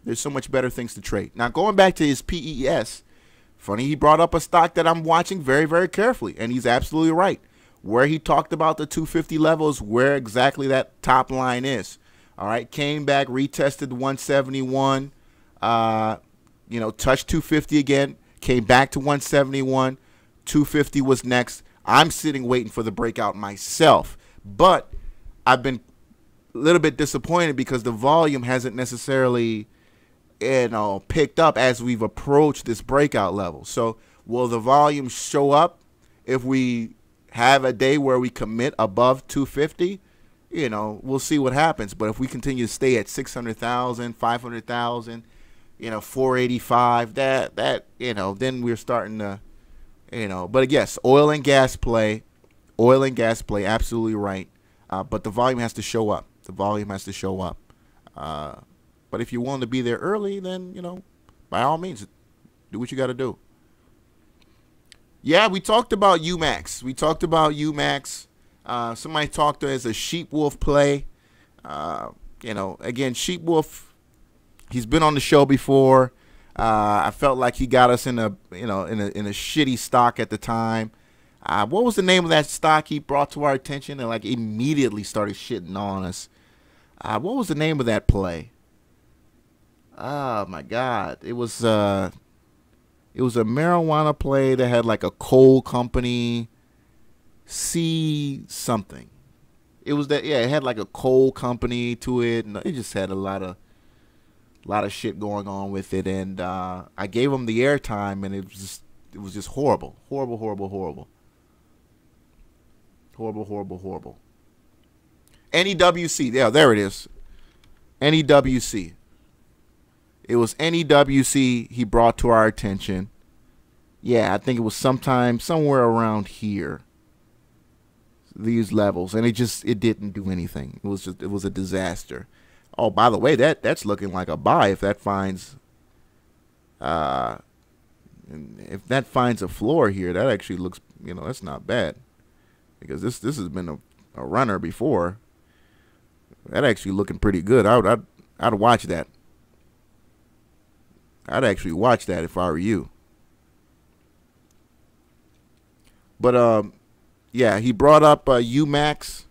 There's so much better things to trade. Now, going back to his PES, funny he brought up a stock that I'm watching very, very carefully, and he's absolutely right. Where he talked about the 250 levels, where exactly that top line is. All right, came back, retested 171, touched 250 again, came back to 171, 250 was next. I'm sitting waiting for the breakout myself, but I've been a little bit disappointed because the volume hasn't necessarily, picked up as we've approached this breakout level. So will the volume show up if we have a day where we commit above 250, we'll see what happens. But if we continue to stay at 600,000, 500,000, 485, then we're starting to, But yes, oil and gas play, absolutely right. But the volume has to show up. But if you want to be there early, then, by all means, do what you got to do. Yeah, we talked about UMAX. Somebody talked to it as a sheep wolf play. Again, sheep wolf, he's been on the show before. I felt like he got us in a shitty stock at the time. What was the name of that stock he brought to our attention and immediately started shitting on us? What was the name of that play? Oh my God, it was a marijuana play that had a coal company, something. It was that, it had a coal company to it, and it just had a lot of shit going on with it. And I gave him the airtime, and it was just horrible. NEWC, yeah, there it is. NEWC. It was NEWC he brought to our attention. Yeah, I think it was somewhere around here. These levels, and it didn't do anything. It was a disaster. Oh, by the way, that's looking like a buy if that finds a floor here. That actually looks, that's not bad, because this has been a runner before. That actually looking pretty good. I'd watch that. I'd actually watch that if I were you. But yeah, he brought up UMAX.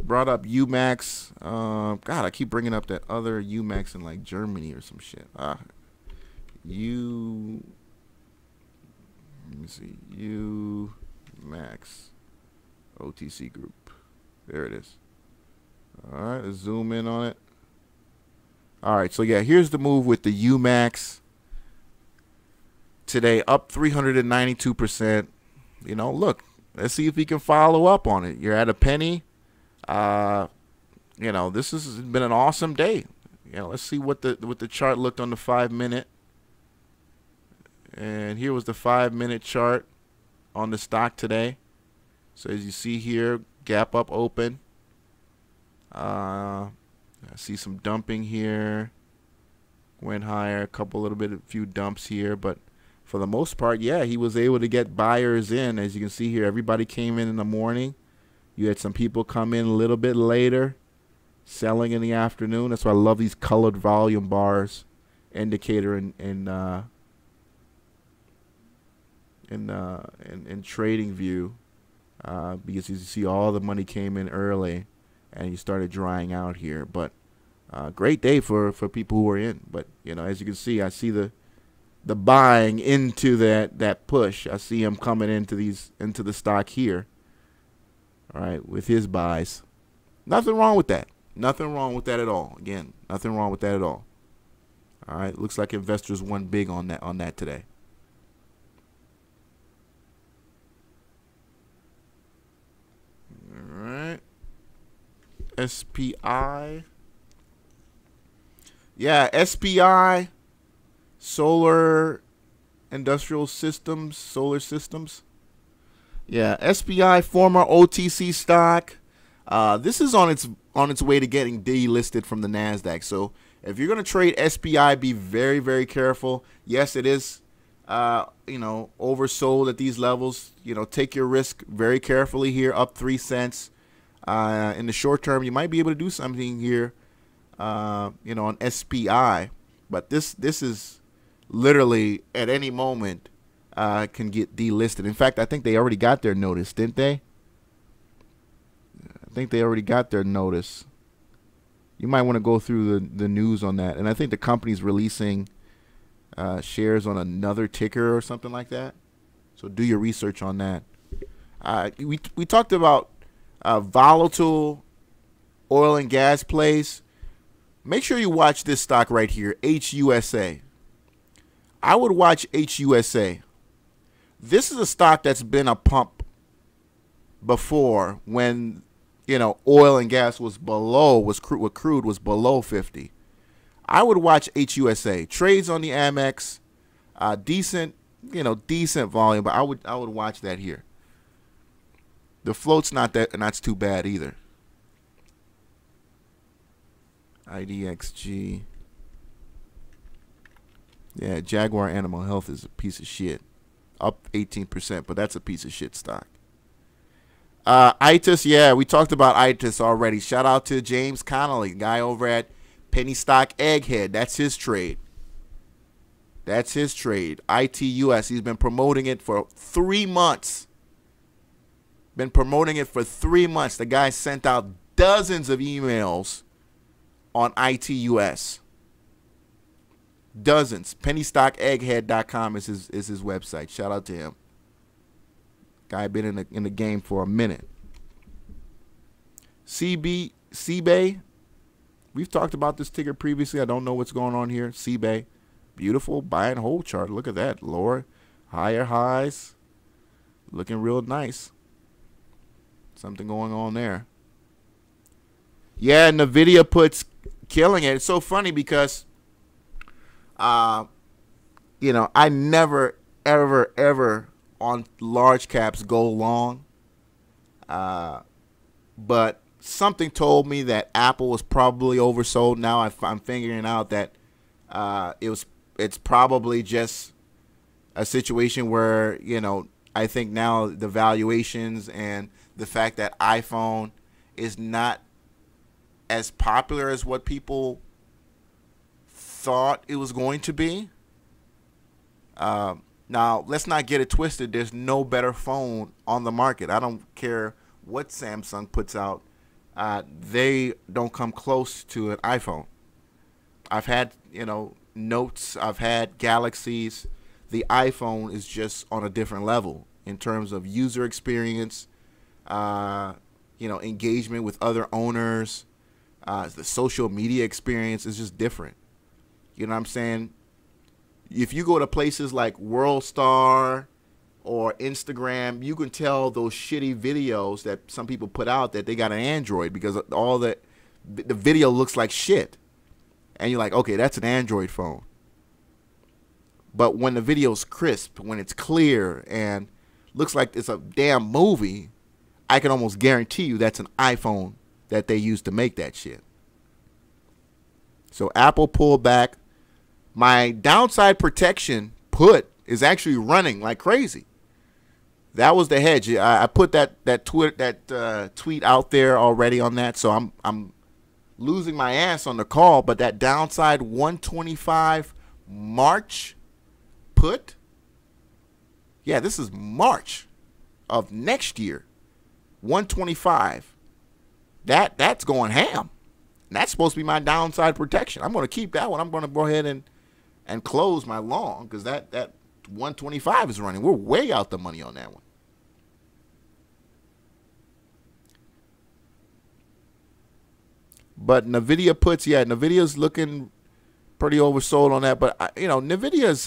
God, I keep bringing up that other UMAX in Germany or some shit. Let me see. UMAX OTC group. There it is. All right, let's zoom in on it. All right, so yeah, here's the move with the UMAX today, up 392%. You know, look, let's see if we can follow up on it. You're at a penny. You know, this has been an awesome day. You know, let's see what the chart looked on the 5-minute. And here was the 5-minute chart on the stock today. So as you see here, gap up open. I see some dumping here. Went higher, a few dumps here, but for the most part, yeah, he was able to get buyers in. As you can see here, everybody came in the morning. You had some people come in a little bit later, selling in the afternoon. That's why I love these colored volume bars, indicator in trading view, because you see all the money came in early, and you started drying out here. But great day for people who are in. But you know, as you can see, I see the buying into that push. I see him coming into the stock here. All right, with his buys. Nothing wrong with that. Nothing wrong with that at all. Again, nothing wrong with that at all. All right, looks like investors won big on that today. All right. SPI. Yeah, SPI, Solar Industrial Systems, Solar Systems. Yeah, SPI, former OTC stock. This is on its way to getting delisted from the NASDAQ. So if you're going to trade SPI, be very, very careful. Yes, it is, you know, oversold at these levels. You know, take your risk very carefully here, up 3 cents. In the short term, you might be able to do something here, you know, on SPI. But this is literally at any moment can get delisted. In fact, I think they already got their notice, didn't they? I think they already got their notice. You might want to go through the news on that. And I think the company's releasing shares on another ticker or something like that. So do your research on that. We talked about volatile oil and gas plays. Make sure you watch this stock right here, HUSA. I would watch HUSA. This is a stock that's been a pump before when, you know, oil and gas was below, crude was below 50. I would watch HUSA. Trades on the Amex, decent, you know, decent volume, but I would watch that here. The float's not too bad either. IDXG. Yeah, Jaguar Animal Health is a piece of shit. Up 18%, but that's a piece of shit stock. ITIS, yeah, we talked about ITIS already. Shout out to James Connolly, guy over at Penny Stock Egghead. That's his trade. That's his trade. ITUS. He's been promoting it for 3 months. Been promoting it for 3 months. The guy sent out dozens of emails on ITUS. Dozens. PennyStockEgghead.com is his website. Shout out to him. Guy been in the game for a minute. CBay. We've talked about this ticker previously. I don't know what's going on here. CBay. Beautiful buy and hold chart. Look at that. Lower, higher highs. Looking real nice. Something going on there. Yeah, Nvidia puts killing it. It's so funny because you know, I never ever on large caps go long. But something told me that Apple was probably oversold. Now I'm figuring out that it's probably just a situation where, you know, I think now the valuations and the fact that iPhone is not as popular as what people thought it was going to be. Now, let's not get it twisted. There's no better phone on the market. I don't care what Samsung puts out. They don't come close to an iPhone. I've had, you know, Notes. I've had Galaxies. The iPhone is just on a different level. in terms of user experience, engagement with other owners, the social media experience is just different. You know what I'm saying? If you go to places like WorldStar or Instagram, you can tell those shitty videos that some people put out that they got an Android because all the video looks like shit. And you're like, okay, that's an Android phone. But when the video's crisp, when it's clear and looks like it's a damn movie, I can almost guarantee you that's an iPhone that they used to make that shit. So Apple pulled back. My downside protection put is actually running like crazy. That was the hedge. I put that tweet out there already on that, so I'm losing my ass on the call. But that downside 125 March put, yeah, this is March of next year, 125. That's going ham. That's supposed to be my downside protection. I'm going to keep that one. I'm going to go ahead and close my long because that 125 is running. We're way out the money on that one. But NVIDIA puts, yeah, NVIDIA's looking pretty oversold on that. But NVIDIA's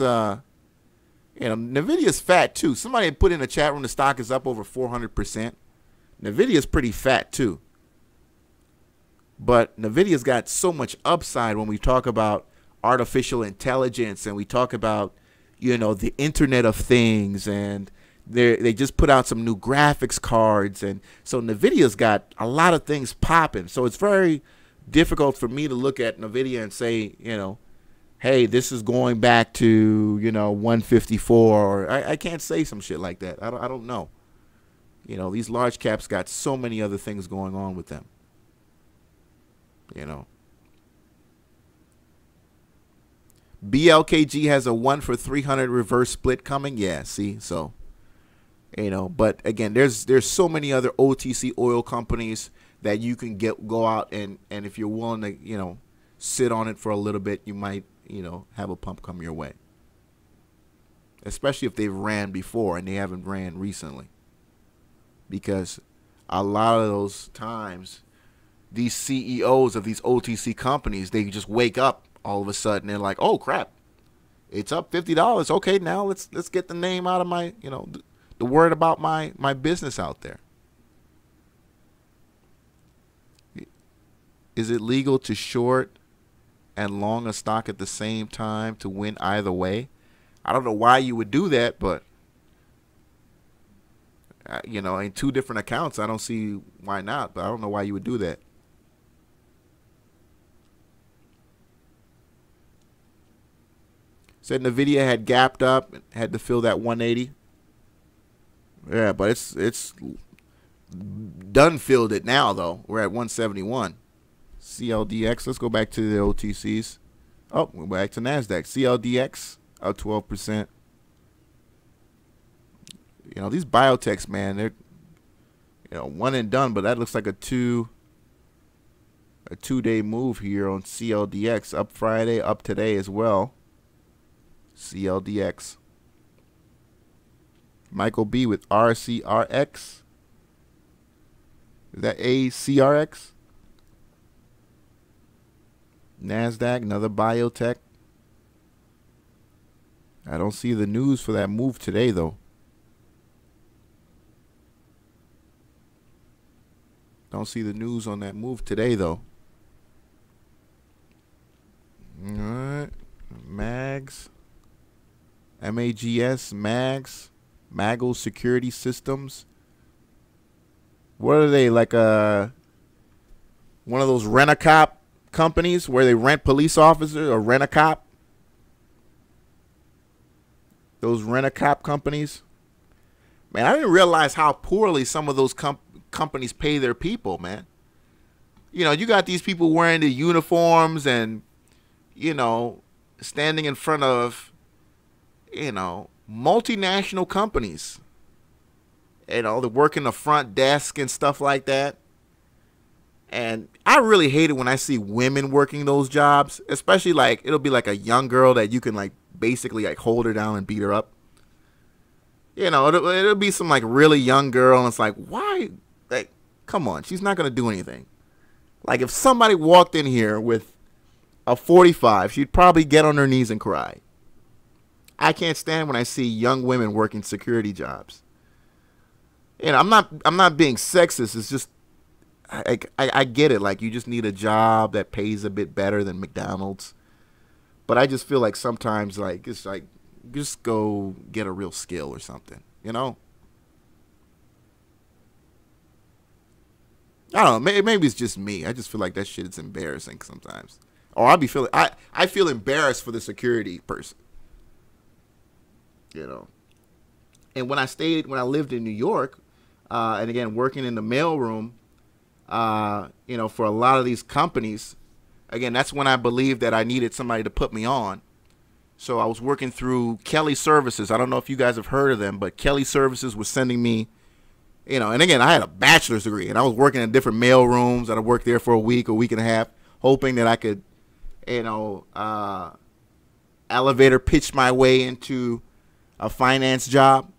fat too. Somebody put in the chat room the stock is up over 400%. NVIDIA's pretty fat too. But NVIDIA's got so much upside when we talk about artificial intelligence and we talk about, the Internet of Things, and they just put out some new graphics cards. And so NVIDIA's got a lot of things popping. So it's very difficult for me to look at NVIDIA and say, hey, this is going back to, 154. Or I can't say some shit like that. I don't know. These large caps got so many other things going on with them. BLKG has a 1 for 300 reverse split coming. Yeah, see, so but again, there's so many other OTC oil companies that you can go out and if you're willing to sit on it for a little bit, you might have a pump come your way, especially if they've ran before and they haven't ran recently, because a lot of those times these CEOs of these OTC companies, they just wake up all of a sudden and like, oh crap, it's up $50. Okay, now let's get the name out of my, the word about my business out there. Is it legal to short and long a stock at the same time to win either way? I don't know why you would do that, but in two different accounts, I don't see why not, but I don't know why you would do that. Said NVIDIA had gapped up, had to fill that 180. Yeah, but it's done filled it now, though. We're at 171. CLDX, let's go back to the OTCs. Oh, we're back to NASDAQ. CLDX, up 12%. These biotechs, man, they're, one and done, but that looks like a two-day move here on CLDX. Up Friday, up today as well. CLDX. Michael B with RCRX. Is that ACRX? NASDAQ, another biotech. I don't see the news for that move today, though. Don't see the news on that move today, though. All right. MAGS. MAGS, MAGS. Maggle Security Systems. What are they, like one of those rent-a-cop companies where they rent police officers, or rent-a-cop? Those rent-a-cop companies. Man, I didn't realize how poorly some of those companies pay their people, man. You got these people wearing the uniforms and, standing in front of, multinational companies. They work in the front desk and stuff like that. And I really hate it when I see women working those jobs, especially it'll be like a young girl that you can basically hold her down and beat her up. You know, it'll be some like really young girl, and it's like, why? Like, come on, she's not gonna do anything. Like, if somebody walked in here with a 45, she'd probably get on her knees and cry. I can't stand when I see young women working security jobs. You know, I'm not being sexist. It's just I get it. Like, you just need a job that pays a bit better than McDonald's. But I just feel like sometimes, like, it's like, just go get a real skill or something, you know? I don't know. Maybe it's just me. I just feel like that shit is embarrassing sometimes. Or I feel embarrassed for the security person, you know? And when I lived in New York, and again, working in the mailroom, you know, for a lot of these companies, again, that's when I believed that I needed somebody to put me on. So I was working through Kelly Services. I don't know if you guys have heard of them, but Kelly Services was sending me, you know, and again, I had a bachelor's degree, and I was working in different mail rooms, and I worked there for a week and a half, hoping that I could, you know, elevator pitch my way into a finance job.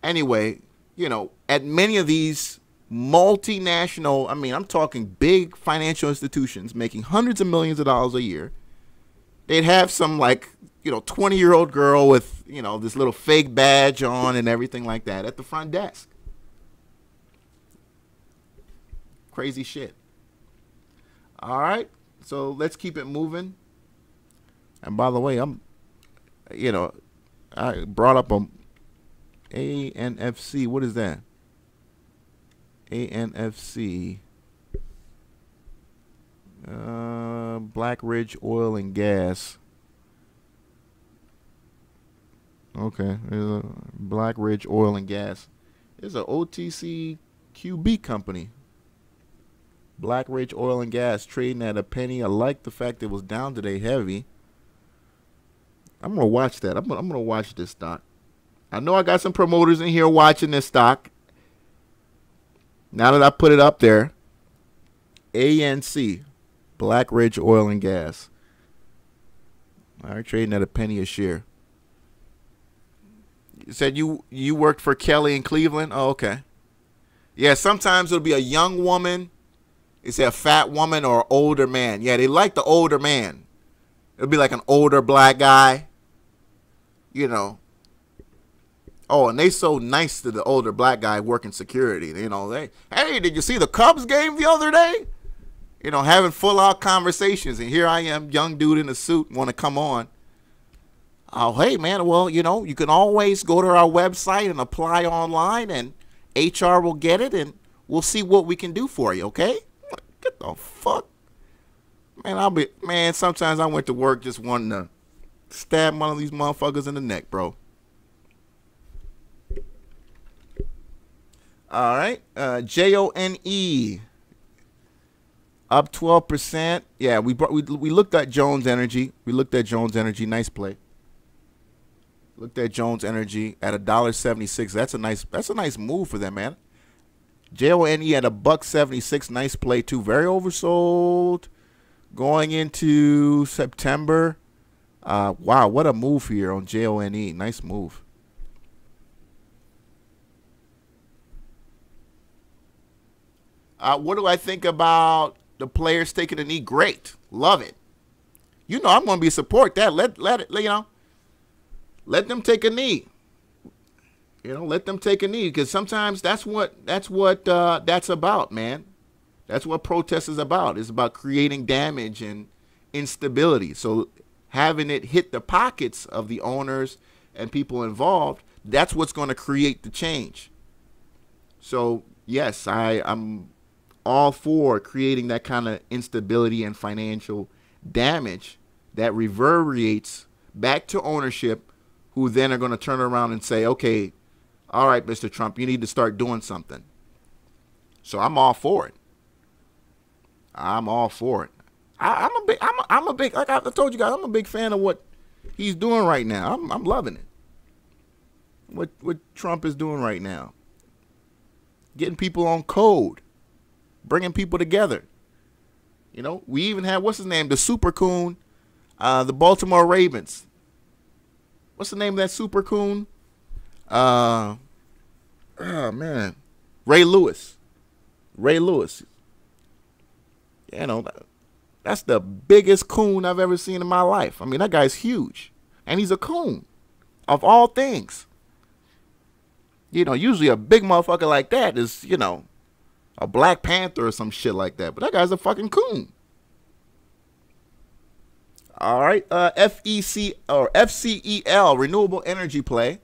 Anyway, you know, at many of these multinational, I mean, I'm talking big financial institutions making hundreds of millions of dollars a year, they'd have some, like, you know, 20-year-old girl with, you know, this little fake badge on and everything like that at the front desk. Crazy shit. All right, so let's keep it moving. And by the way, you know, I brought up a ANFC. What is that? ANFC. Black Ridge Oil and Gas. Okay, there's a Black Ridge Oil and Gas. It's an OTCQB company. Black Ridge Oil and Gas trading at a penny. I like the fact it was down today heavy. I'm gonna watch that. I'm gonna watch this stock. I know I got some promoters in here watching this stock. Now that I put it up there, ANC, Black Ridge Oil and Gas. All right, trading at a penny a share. You said you worked for Kelly in Cleveland? Oh, okay. Yeah, sometimes it'll be a young woman. It's a fat woman or older man. Yeah, they like the older man. It'll be like an older black guy. You know. Oh, and they so nice to the older black guy working security. You know, hey, did you see the Cubs game the other day? You know, having full out conversations. And here I am, young dude in a suit, want to come on. Oh, hey, man, well, you know, you can always go to our website and apply online, and HR will get it, and we'll see what we can do for you, okay? Get the fuck? Man, sometimes I went to work just wanting to stab one of these motherfuckers in the neck, bro. All right, JONE up 12%. Yeah, we looked at Jones Energy. Nice play. Looked at Jones Energy at $1.76. That's a nice move for them, man. JONE at $1.76. Nice play too. Very oversold going into September. Wow, what a move here on JONE. Nice move. What do I think about the players taking a knee? Great. Love it. You know I'm going to be support that. Let it, you know. Let them take a knee. You know, let them take a knee, because sometimes that's what that's about, man. That's what protest is about. It's about creating damage and instability. So having it hit the pockets of the owners and people involved, that's what's going to create the change. So yes, I'm all for creating that kind of instability and financial damage that reverberates back to ownership, who then are going to turn around and say, okay, all right, Mr. Trump, you need to start doing something. So I'm all for it. I'm all for it. I'm a big, like I told you guys, I'm a big fan of what he's doing right now. I'm loving it. What Trump is doing right now. Getting people on code. Bringing people together. You know, we even had, what's his name? The Super Coon, the Baltimore Ravens. What's the name of that Super Coon? Oh man, Ray Lewis. You know, that's the biggest coon I've ever seen in my life. I mean, that guy's huge, and he's a coon, of all things. You know, usually a big motherfucker like that is, you know, a Black Panther or some shit like that. But that guy's a fucking coon. All right, FCEL, renewable energy play,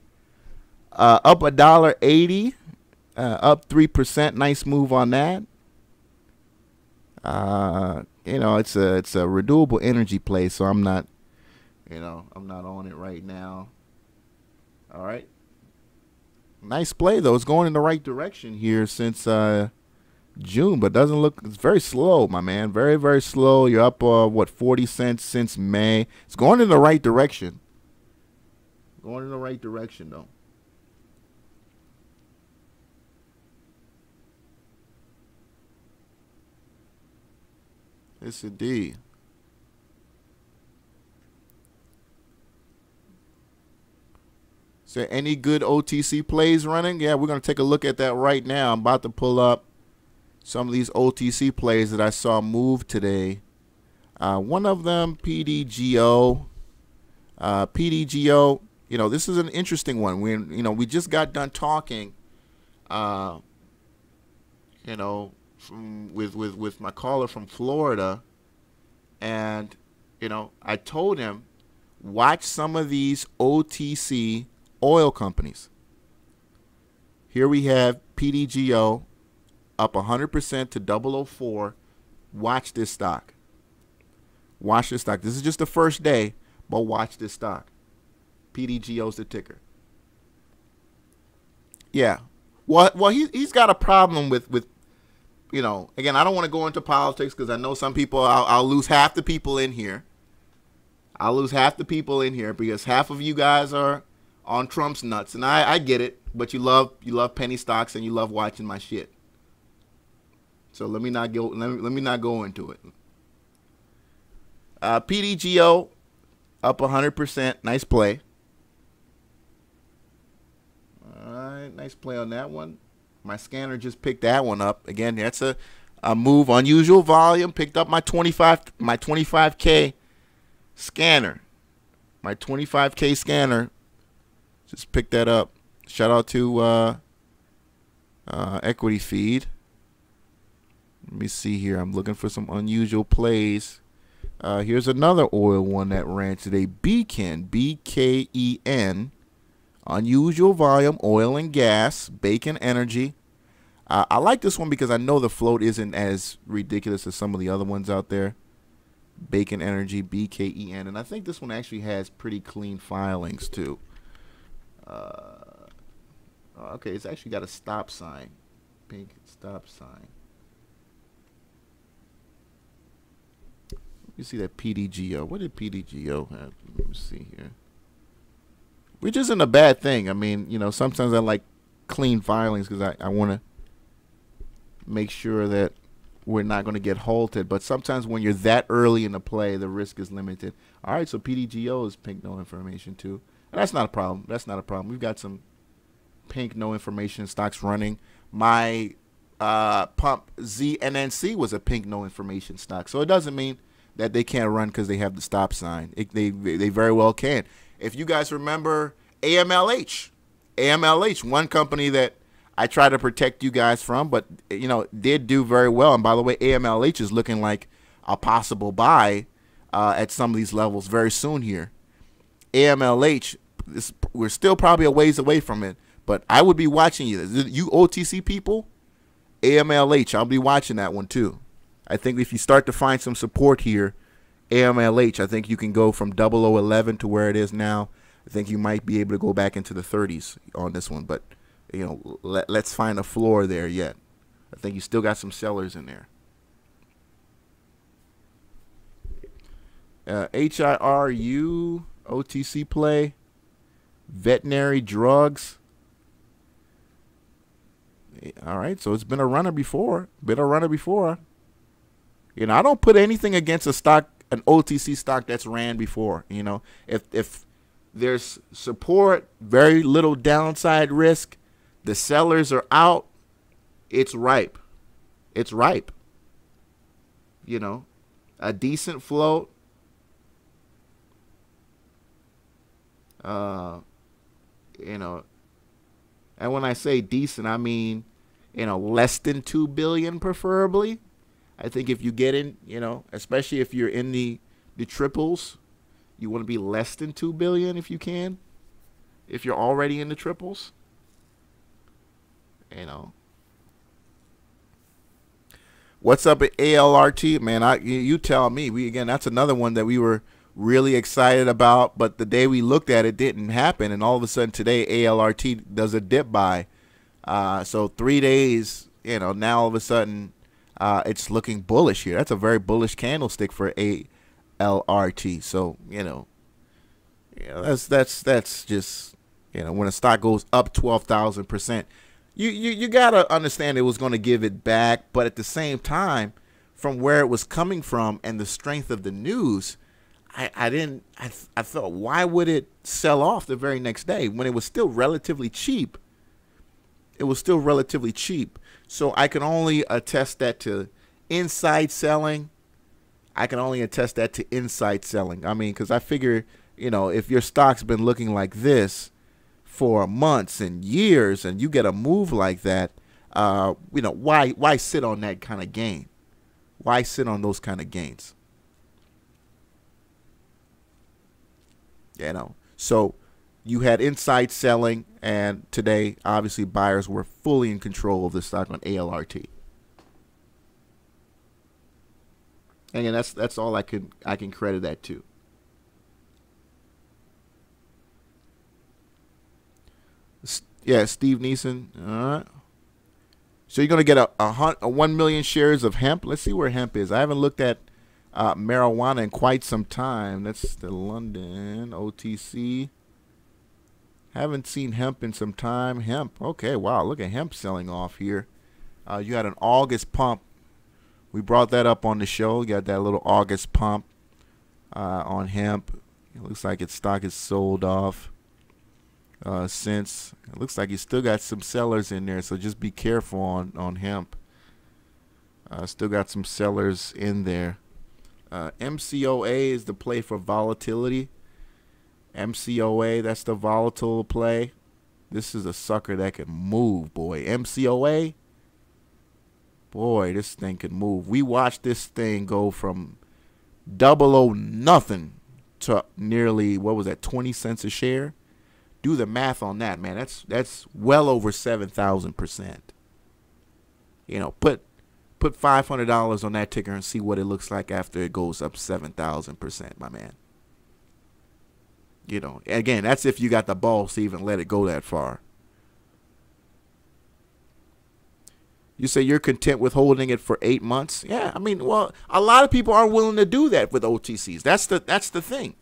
up $1.80, up 3%. Nice move on that. You know, it's a renewable energy play, so I'm not on it right now. All right. Nice play though. It's going in the right direction here since June, but doesn't look. It's very slow, my man. Very, very slow. You're up 40 cents since May. It's going in the right direction. Going in the right direction though. Yes, indeed. Is there any good OTC plays running? Yeah, we're going to take a look at that right now. I'm about to pull up some of these OTC plays that I saw move today. One of them, PDGO. PDGO, you know, this is an interesting one. We just got done talking, you know, with my caller from Florida, and you know, I told him watch some of these OTC oil companies. Here we have PDGO up 100% to 004. Watch this stock. Watch this stock. This is just the first day, but watch this stock. PDGO's the ticker. Yeah. Well, he's got a problem with you know, again, I don't want to go into politics because I know some people, I'll lose half the people in here. I'll lose half the people in here because half of you guys are on Trump's nuts, and I get it, but you love penny stocks and you love watching my shit. So let me not go into it. PDGO up 100%. Nice play. All right, nice play on that one. My scanner just picked that one up. Again, that's a move. Unusual volume. Picked up my 25K scanner. My 25K scanner. Just picked that up. Shout out to Equity Feed. Let me see here. I'm looking for some unusual plays. Here's another oil one that ran today. Beacon, BKEN. Unusual volume, oil and gas, Bacon Energy. I like this one because I know the float isn't as ridiculous as some of the other ones out there. Bacon Energy, BKEN. And I think this one actually has pretty clean filings too. Okay, it's actually got a stop sign. Pink stop sign. You see that PDGO. What did PDGO have? Let me see here. Which isn't a bad thing. I mean, you know, sometimes I like clean filings because I want to make sure that we're not going to get halted. But sometimes when you're that early in the play, the risk is limited. All right, so PDGO is pink no information too. And that's not a problem. That's not a problem. We've got some pink no information stocks running. My pump ZNNC was a pink no information stock. So it doesn't mean that they can't run because they have the stop sign. They very well can. If you guys remember AMLH, one company that I try to protect you guys from, but you know, did do very well. And by the way, AMLH is looking like a possible buy at some of these levels very soon here. AMLH, we're still probably a ways away from it, but I would be watching you. You OTC people, AMLH, I'll be watching that one too. I think if you start to find some support here, AMLH, I think you can go from 0011 to where it is now. I think you might be able to go back into the 30s on this one, but you know, let's find a floor there yet. I think you still got some sellers in there. HIRU, OTC play, veterinary drugs. All right, so it's been a runner before. You know, I don't put anything against a stock, an OTC stock that's ran before. You know, if There's support, very little downside risk. The sellers are out. It's ripe. It's ripe. You know, a decent float. You know, and when I say decent, I mean, you know, less than 2 billion preferably. I think if you get in, you know, especially if you're in the triples, you want to be less than 2 billion if you can. If you're already in the triples, you know. What's up at ALRT, man? You tell me. Again, that's another one that we were really excited about, but the day we looked at it didn't happen, and all of a sudden today ALRT does a dip buy. So 3 days, you know, now all of a sudden it's looking bullish here. That's a very bullish candlestick for ALRT. So, you know that's just, you know, when a stock goes up 12,000%, you gotta understand it was going to give it back, but at the same time, from where it was coming from and the strength of the news, I thought, why would it sell off the very next day when it was still relatively cheap? It was still relatively cheap. So I can only attest that to inside selling. I can only attest that to inside selling. I mean, because I figure, you know, if your stock's been looking like this for months and years and you get a move like that, you know, why sit on that kind of gain? Why sit on those kind of gains? You know, so you had inside selling, and today, obviously, buyers were fully in control of the stock on ALRT. And again, that's all I can credit that to. Yeah, Steve Neeson. All right. So you're gonna get a 1 million shares of hemp. Let's see where hemp is. I haven't looked at marijuana in quite some time. That's the London OTC. Haven't seen hemp in some time. Hemp. Okay, wow. Look at hemp selling off here. You had an August pump. We brought that up on the show. You got that little August pump on hemp. It looks like its stock is sold off since. It looks like you still got some sellers in there, so just be careful on hemp. Still got some sellers in there. MCOA is the play for volatility. MCOA, that's the volatile play. This is a sucker that can move, boy. MCOA, boy, this thing can move. We watched this thing go from nothing to nearly, what was that, 20 cents a share? Do the math on that, man. That's well over 7,000%. You know, put $500 on that ticker and see what it looks like after it goes up 7,000%, my man. You know, again, that's if you got the balls to even let it go that far. You say you're content with holding it for 8 months? Yeah, I mean, well, a lot of people aren't willing to do that with OTCs. That's the thing.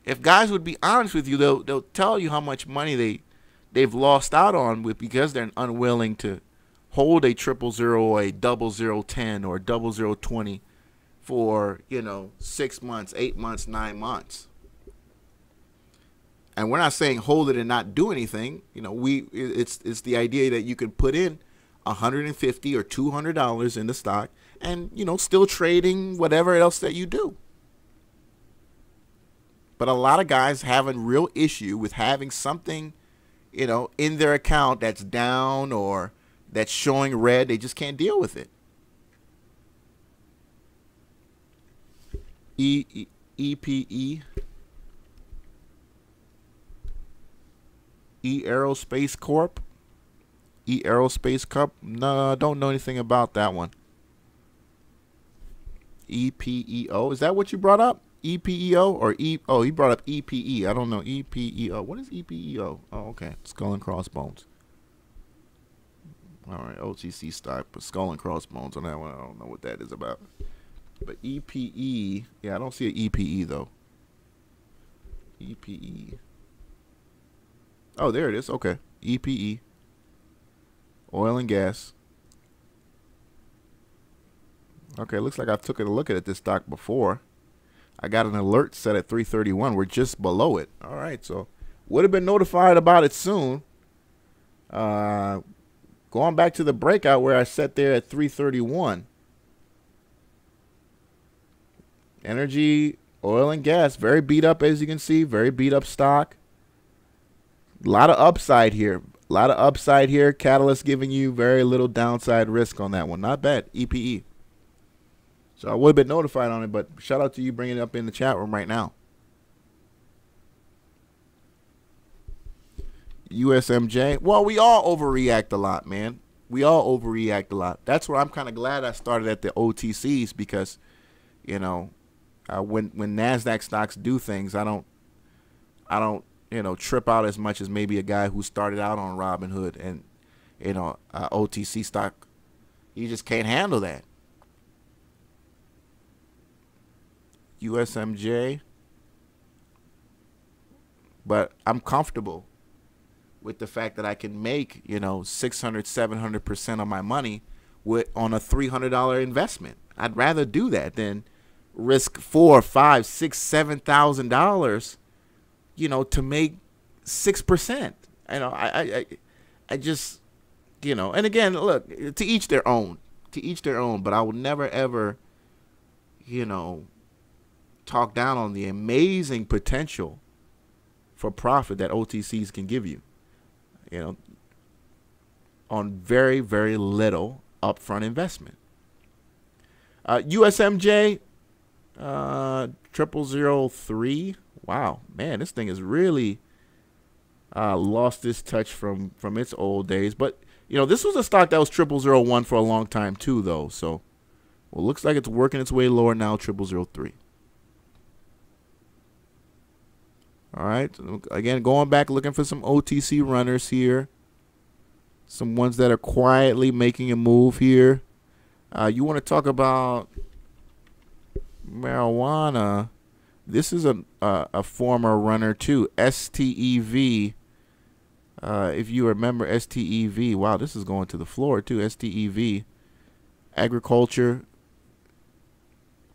If guys would be honest with you, they'll tell you how much money they've lost out on because they're unwilling to hold a 000, a 0010, or 0020 for, you know, 6 months, 8 months, 9 months. And we're not saying hold it and not do anything. You know, it's the idea that you can put in $150 or $200 in the stock and, you know, still trading whatever else that you do. But a lot of guys have a real issue with having something, you know, in their account that's down or that's showing red. They just can't deal with it. EPE. Aerospace Corp. Aerospace Corp. No, I don't know anything about that one. EPEO. Is that what you brought up? EPEO or E? Oh, you brought up EPE. I don't know EPEO. What is EPEO? Oh, okay. Skull and Crossbones. All right, OTC stock, but Skull and Crossbones on that one. I don't know what that is about. But EPE, yeah, I don't see an EPE though. EPE. Oh, there it is. Okay, EPE. Oil and gas. Okay, looks like I've took a look at this stock before. I got an alert set at 331. We're just below it. All right, so would have been notified about it soon. Going back to the breakout where I set there at 331. Energy, oil and gas, very beat up, as you can see, very beat up stock. A lot of upside here. A lot of upside here. Catalyst giving you very little downside risk on that one. Not bad. EPE. So I would have been notified on it, but shout out to you bringing it up in the chat room right now. USMJ. Well, we all overreact a lot, man. We all overreact a lot. That's where I'm kind of glad I started at the OTCs because, you know, when NASDAQ stocks do things, I don't you know, trip out as much as maybe a guy who started out on Robinhood and, you know, OTC stock. You just can't handle that. USMJ. But I'm comfortable with the fact that I can make, you know, 600, 700% of my money on a $300 investment. I'd rather do that than risk $4,000, $5,000, $6,000, $7,000, you know, to make 6%. You know, I just, you know, and again, look, to each their own. To each their own. But I would never, ever, you know, talk down on the amazing potential for profit that OTCs can give you, you know, on very, very little upfront investment. USMJ 0003. Wow, man, this thing has really lost its touch from its old days. But you know, this was a stock that was 0001 for a long time too, though. So, well, looks like it's working its way lower now. 0003. All right, again, going back looking for some OTC runners here. Some ones that are quietly making a move here. You want to talk about marijuana? This is a former runner too, STEV. If you remember STEV, wow, this is going to the floor too. STEV, agriculture.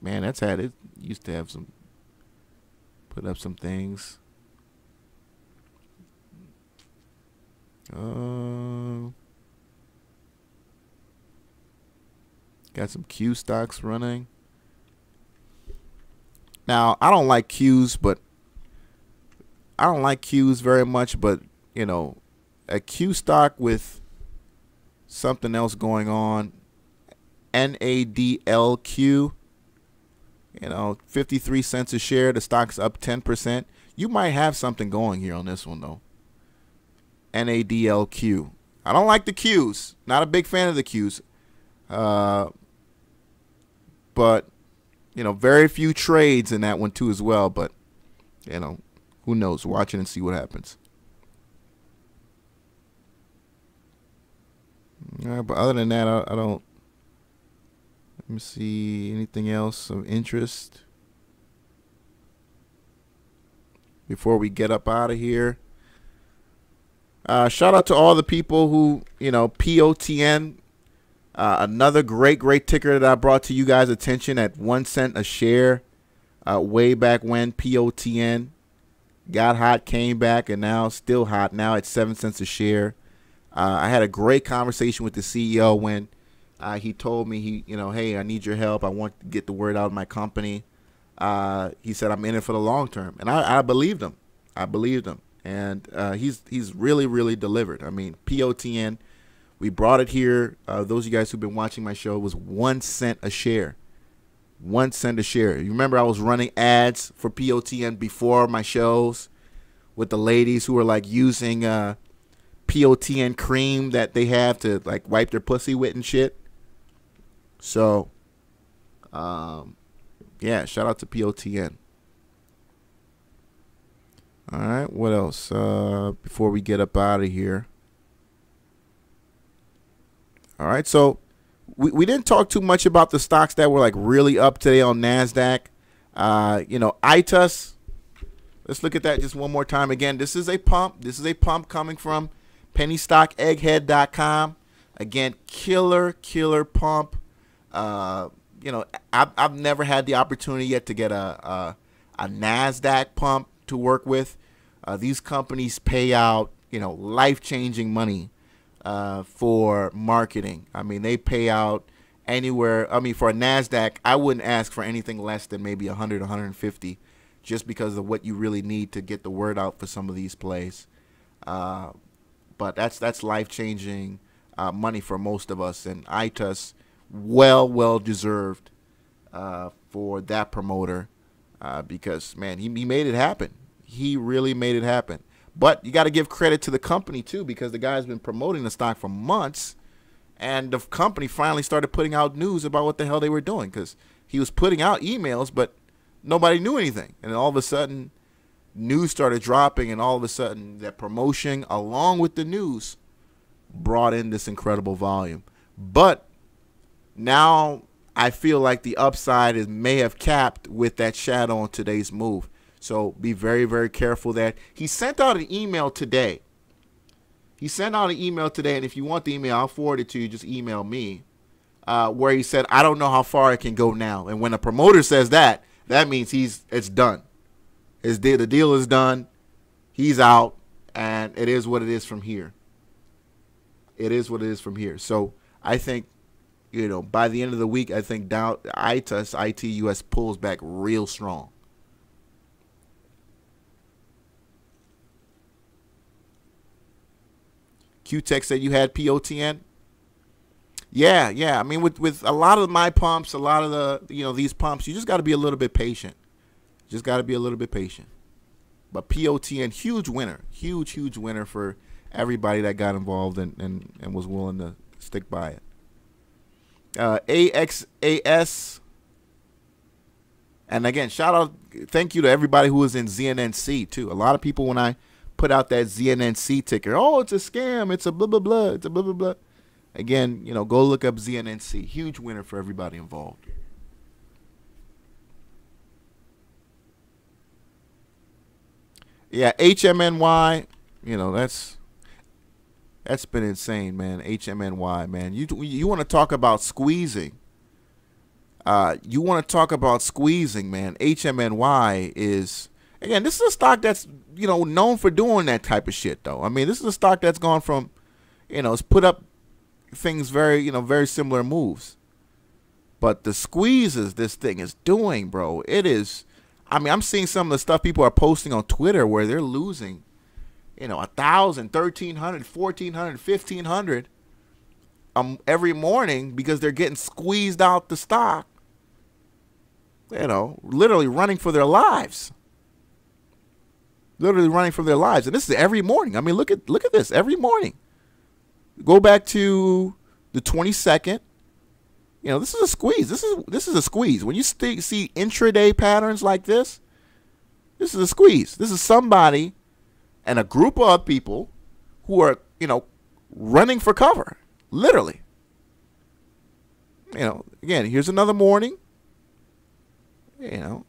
Man, that's had it. Used to have some, put up some things. Got some Q stocks running. Now, I don't like Qs, but I don't like Qs very much, but you know, a Q stock with something else going on, NADLQ, you know, 53 cents a share, the stock's up 10%. You might have something going here on this one though. NADLQ. I don't like the Qs. Not a big fan of the Qs. But, you know, very few trades in that one too as well. But, you know, who knows? Watch it and see what happens. But other than that, I don't. Let me see anything else of interest before we get up out of here. Shout out to all the people who, you know, POTN, another great ticker that I brought to you guys' attention at 1 cent a share, way back when. POTN got hot, came back, and now still hot. Now it's 7 cents a share. I had a great conversation with the CEO when he told me, you know, hey, I need your help. I want to get the word out of my company. He said, I'm in it for the long term. And I believed him. I believed him. And he's really delivered. I mean, POTN, we brought it here. Those of you guys who've been watching my show, it was 1 cent a share. 1 cent a share. You remember I was running ads for POTN before my shows with the ladies who were like using POTN cream that they have to like wipe their pussy with and shit. So, yeah, shout out to POTN. All right, what else before we get up out of here? All right, so we didn't talk too much about the stocks that were like really up today on NASDAQ. You know, ITUS. Let's look at that just one more time. Again, this is a pump. This is a pump coming from PennyStockEgghead.com. Again, killer pump. you know, I've never had the opportunity yet to get a NASDAQ pump to work with. These companies pay out, you know, life-changing money for marketing. I mean, they pay out anywhere. I mean, for a NASDAQ, I wouldn't ask for anything less than maybe 100, 150, just because of what you really need to get the word out for some of these plays. But that's life-changing money for most of us, and ITUS well deserved for that promoter because, man, he made it happen. He really made it happen. But you got to give credit to the company too, because the guy's been promoting the stock for months, and the company finally started putting out news about what the hell they were doing, because he was putting out emails, but nobody knew anything. And then all of a sudden, news started dropping, and all of a sudden, that promotion along with the news brought in this incredible volume. But now I feel like the upside may have capped with that shadow on today's move. So be very, very careful that he sent out an email today. He sent out an email today, and if you want the email, I'll forward it to you. Just email me, where he said, I don't know how far I can go now. And when a promoter says that, that means it's done. The deal is done. He's out, and it is what it is from here. It is what it is from here. So I think, you know, by the end of the week, I think ITUS, ITUS pulls back real strong. Qtech said you had POTN. Yeah. I mean, with a lot of my pumps, a lot of the, you know, these pumps, you just got to be a little bit patient. Just got to be a little bit patient. But POTN, huge winner. Huge winner for everybody that got involved and was willing to stick by it. AXAS. And again, thank you to everybody who was in ZNNC too. A lot of people, when I put out that ZNNC ticker, oh, it's a scam, it's a blah, blah, blah, it's a blah, blah, blah. Again, you know, go look up ZNNC. Huge winner for everybody involved. Yeah, HMNY, you know, that's been insane, man. HMNY, man. You want to talk about squeezing. You want to talk about squeezing, man. HMNY is, again, this is a stock that's, you know, known for doing that type of shit, though. I mean, this is a stock that's gone from, you know, it's put up things very similar moves. But the squeezes this thing is doing, bro, it is, I mean, I'm seeing some of the stuff people are posting on Twitter where they're losing, you know, 1,000, 1,300, 1,400, 1,500 every morning because they're getting squeezed out the stock. You know, literally running for their lives. Literally running for their lives. And this is every morning. I mean, look at this every morning. Go back to the 22nd. You know, this is a squeeze. This is a squeeze. When you see intraday patterns like this is a squeeze. This is somebody and a group of people who are, you know, running for cover. Literally. You know, again, here's another morning. You know.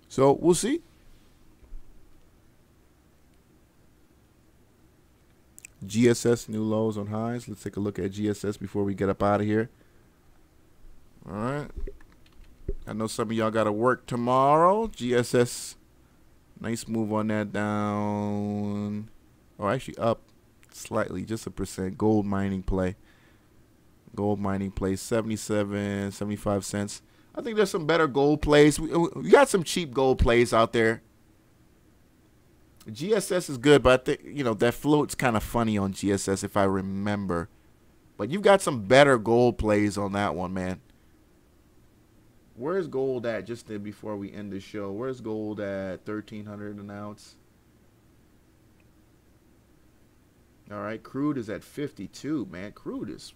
So we'll see. GSS new lows on highs. Let's take a look at GSS before we get up out of here. All right. I know some of y'all got to work tomorrow. GSS, nice move on that down. Oh, actually up slightly, just a percent. Gold mining play. Gold mining play, 77, 75 cents. I think there's some better gold plays. We got some cheap gold plays out there. GSS is good, but I think, you know, that float's kind of funny on GSS if I remember. But you've got some better gold plays on that one, man. Where's gold at just before we end the show? Where's gold at? 1,300 an ounce. All right, crude is at 52, man. Crude is,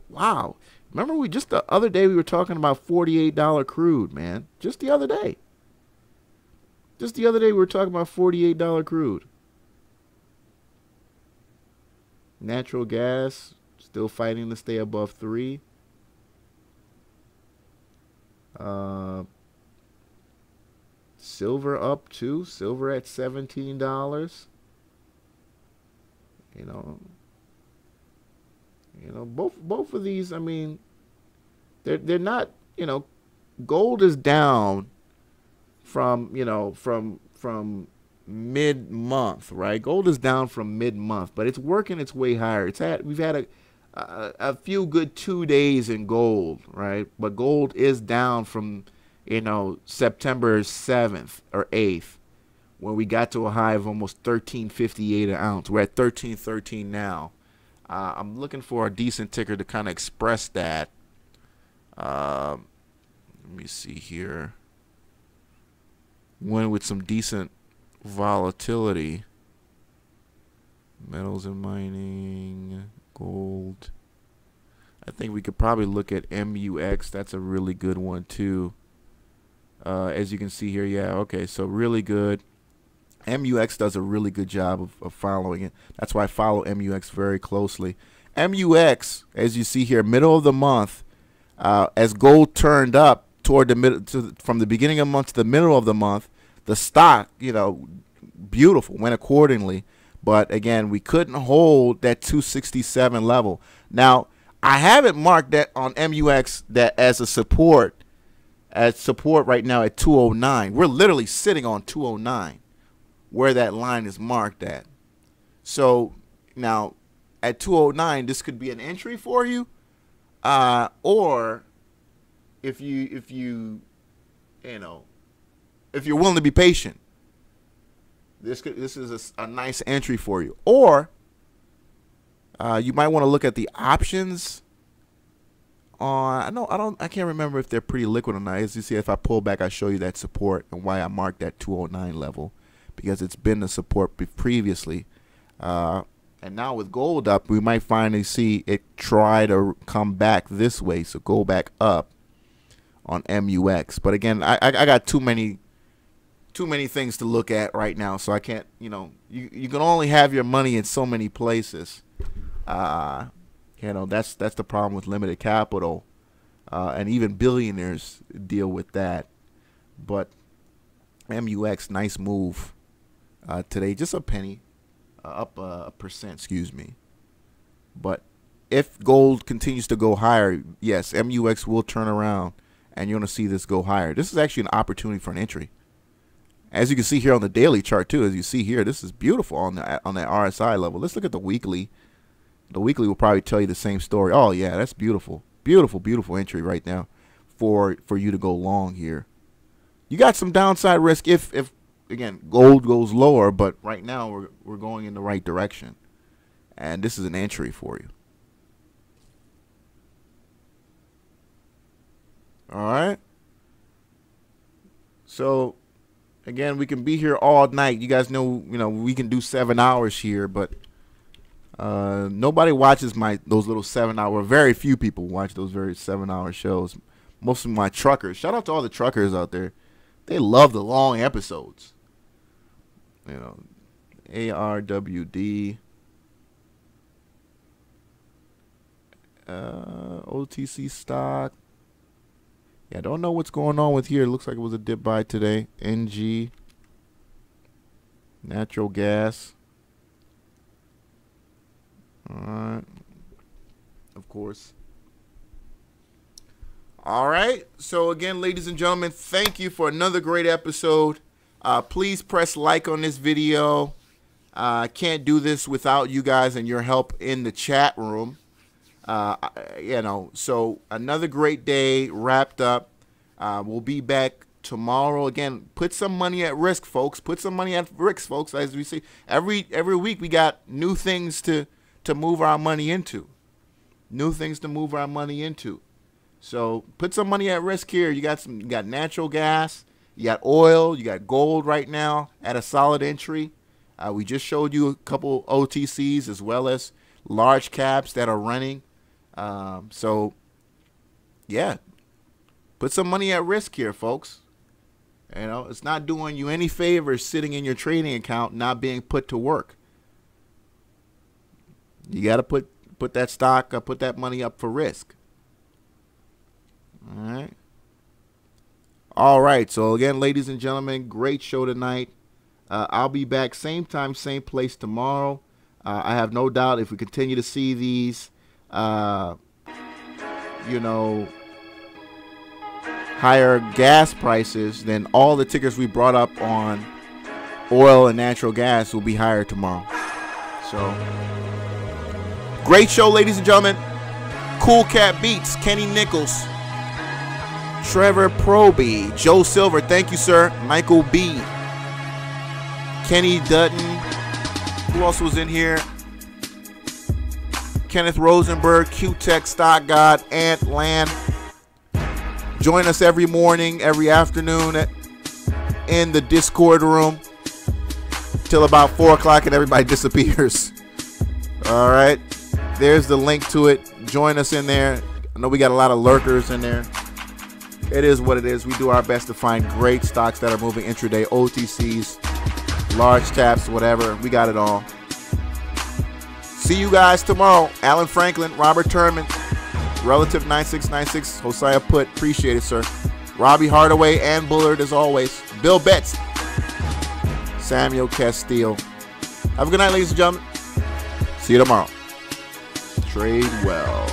wow. Remember just the other day we were talking about $48 crude, man. Just the other day. Just the other day we were talking about $48 crude. Natural gas still fighting to stay above 3. Silver up too. Silver at $17. You know, both of these. I mean, they're not you know, gold is down from, you know, from mid-month, right? Gold is down from mid-month, but it's working its way higher. We've had a few good 2 days in gold, right? But gold is down from, you know, September 7th or 8th, when we got to a high of almost $13.58 an ounce. We're at $13.13 now. I'm looking for a decent ticker to kind of express that. Let me see here. One with some decent volatility. Metals and mining, gold. I think we could probably look at MUX. That's a really good one too. As you can see here, yeah, okay, so really good. MUX does a really good job of following it. That's why I follow MUX very closely. MUX, as you see here, middle of the month, as gold turned up toward the middle, from the beginning of the month to the middle of the month, the stock, you know, beautiful, went accordingly. But again, we couldn't hold that 267 level. Now, I haven't marked that on MUX that as a support, right now at 209. We're literally sitting on 209. Where that line is marked at. So now at 209, this could be an entry for you, or if you're willing to be patient, this is a nice entry for you. Or you might want to look at the options on. I can't remember if they're pretty liquid or not. As you see, if I pull back, I show you that support and why I marked that 209 level. Because it's been the support previously. And now with gold up, we might finally see it try to come back this way. So go back up on MUX. But again, I got too many things to look at right now. So I can't, you know, you can only have your money in so many places. You know, that's the problem with limited capital. And even billionaires deal with that. But MUX, nice move. Today, just a penny, up a percent, excuse me. But if gold continues to go higher, yes, MUX will turn around, and you're going to see this go higher. This is actually an opportunity for an entry. As you can see here on the daily chart too, as you see here, this is beautiful on that RSI level. Let's look at the weekly. The weekly will probably tell you the same story. Oh yeah, that's beautiful, beautiful, beautiful entry right now for you to go long here. You got some downside risk if again, gold goes lower, but right now we're going in the right direction. And this is an entry for you. All right. So, again, we can be here all night. You guys know, we can do 7 hours here, but nobody watches those little 7-hour. Very few people watch those very 7-hour shows. Most of my truckers. Shout out to all the truckers out there. They love the long episodes. ARWD, OTC stock. Yeah, I don't know what's going on with here. It looks like it was a dip buy today. NG, natural gas. All right, of course. All right. So again, ladies and gentlemen, thank you for another great episode. Please press like on this video. I can't do this without you guys and your help in the chat room. So another great day wrapped up. We'll be back tomorrow. Again, put some money at risk, folks. Put some money at risk, folks. As we see, every week we got new things to move our money into. New things to move our money into. So put some money at risk here. You got natural gas. You got oil, you got gold right now at a solid entry. We just showed you a couple OTCs as well as large caps that are running. So, yeah, put some money at risk here, folks. It's not doing you any favors sitting in your trading account not being put to work. You got to put that stock, put that money up for risk. All right. All right, so again, ladies and gentlemen, great show tonight. I'll be back same time, same place tomorrow. I have no doubt if we continue to see these, higher gas prices, then all the tickers we brought up on oil and natural gas will be higher tomorrow. So, great show, ladies and gentlemen. Cool Cat Beats, Kenny Nichols, Trevor Proby, Joe Silver, thank you, sir. Michael B, Kenny Dutton. Who else was in here? Kenneth Rosenberg, Q-Tech, Stock God, Ant Land. Join us every morning, every afternoon in the Discord room till about 4 o'clock and everybody disappears. All right. There's the link to it. Join us in there. I know we got a lot of lurkers in there. It is what it is. We do our best to find great stocks that are moving intraday, OTCs, large caps, whatever. We got it all. See you guys tomorrow. Alan Franklin, Robert Turman, Relative 9696, Hosea Put, appreciate it, sir. Robbie Hardaway and Bullard as always. Bill Betts, Samuel Castile. Have a good night, ladies and gentlemen. See you tomorrow. Trade well.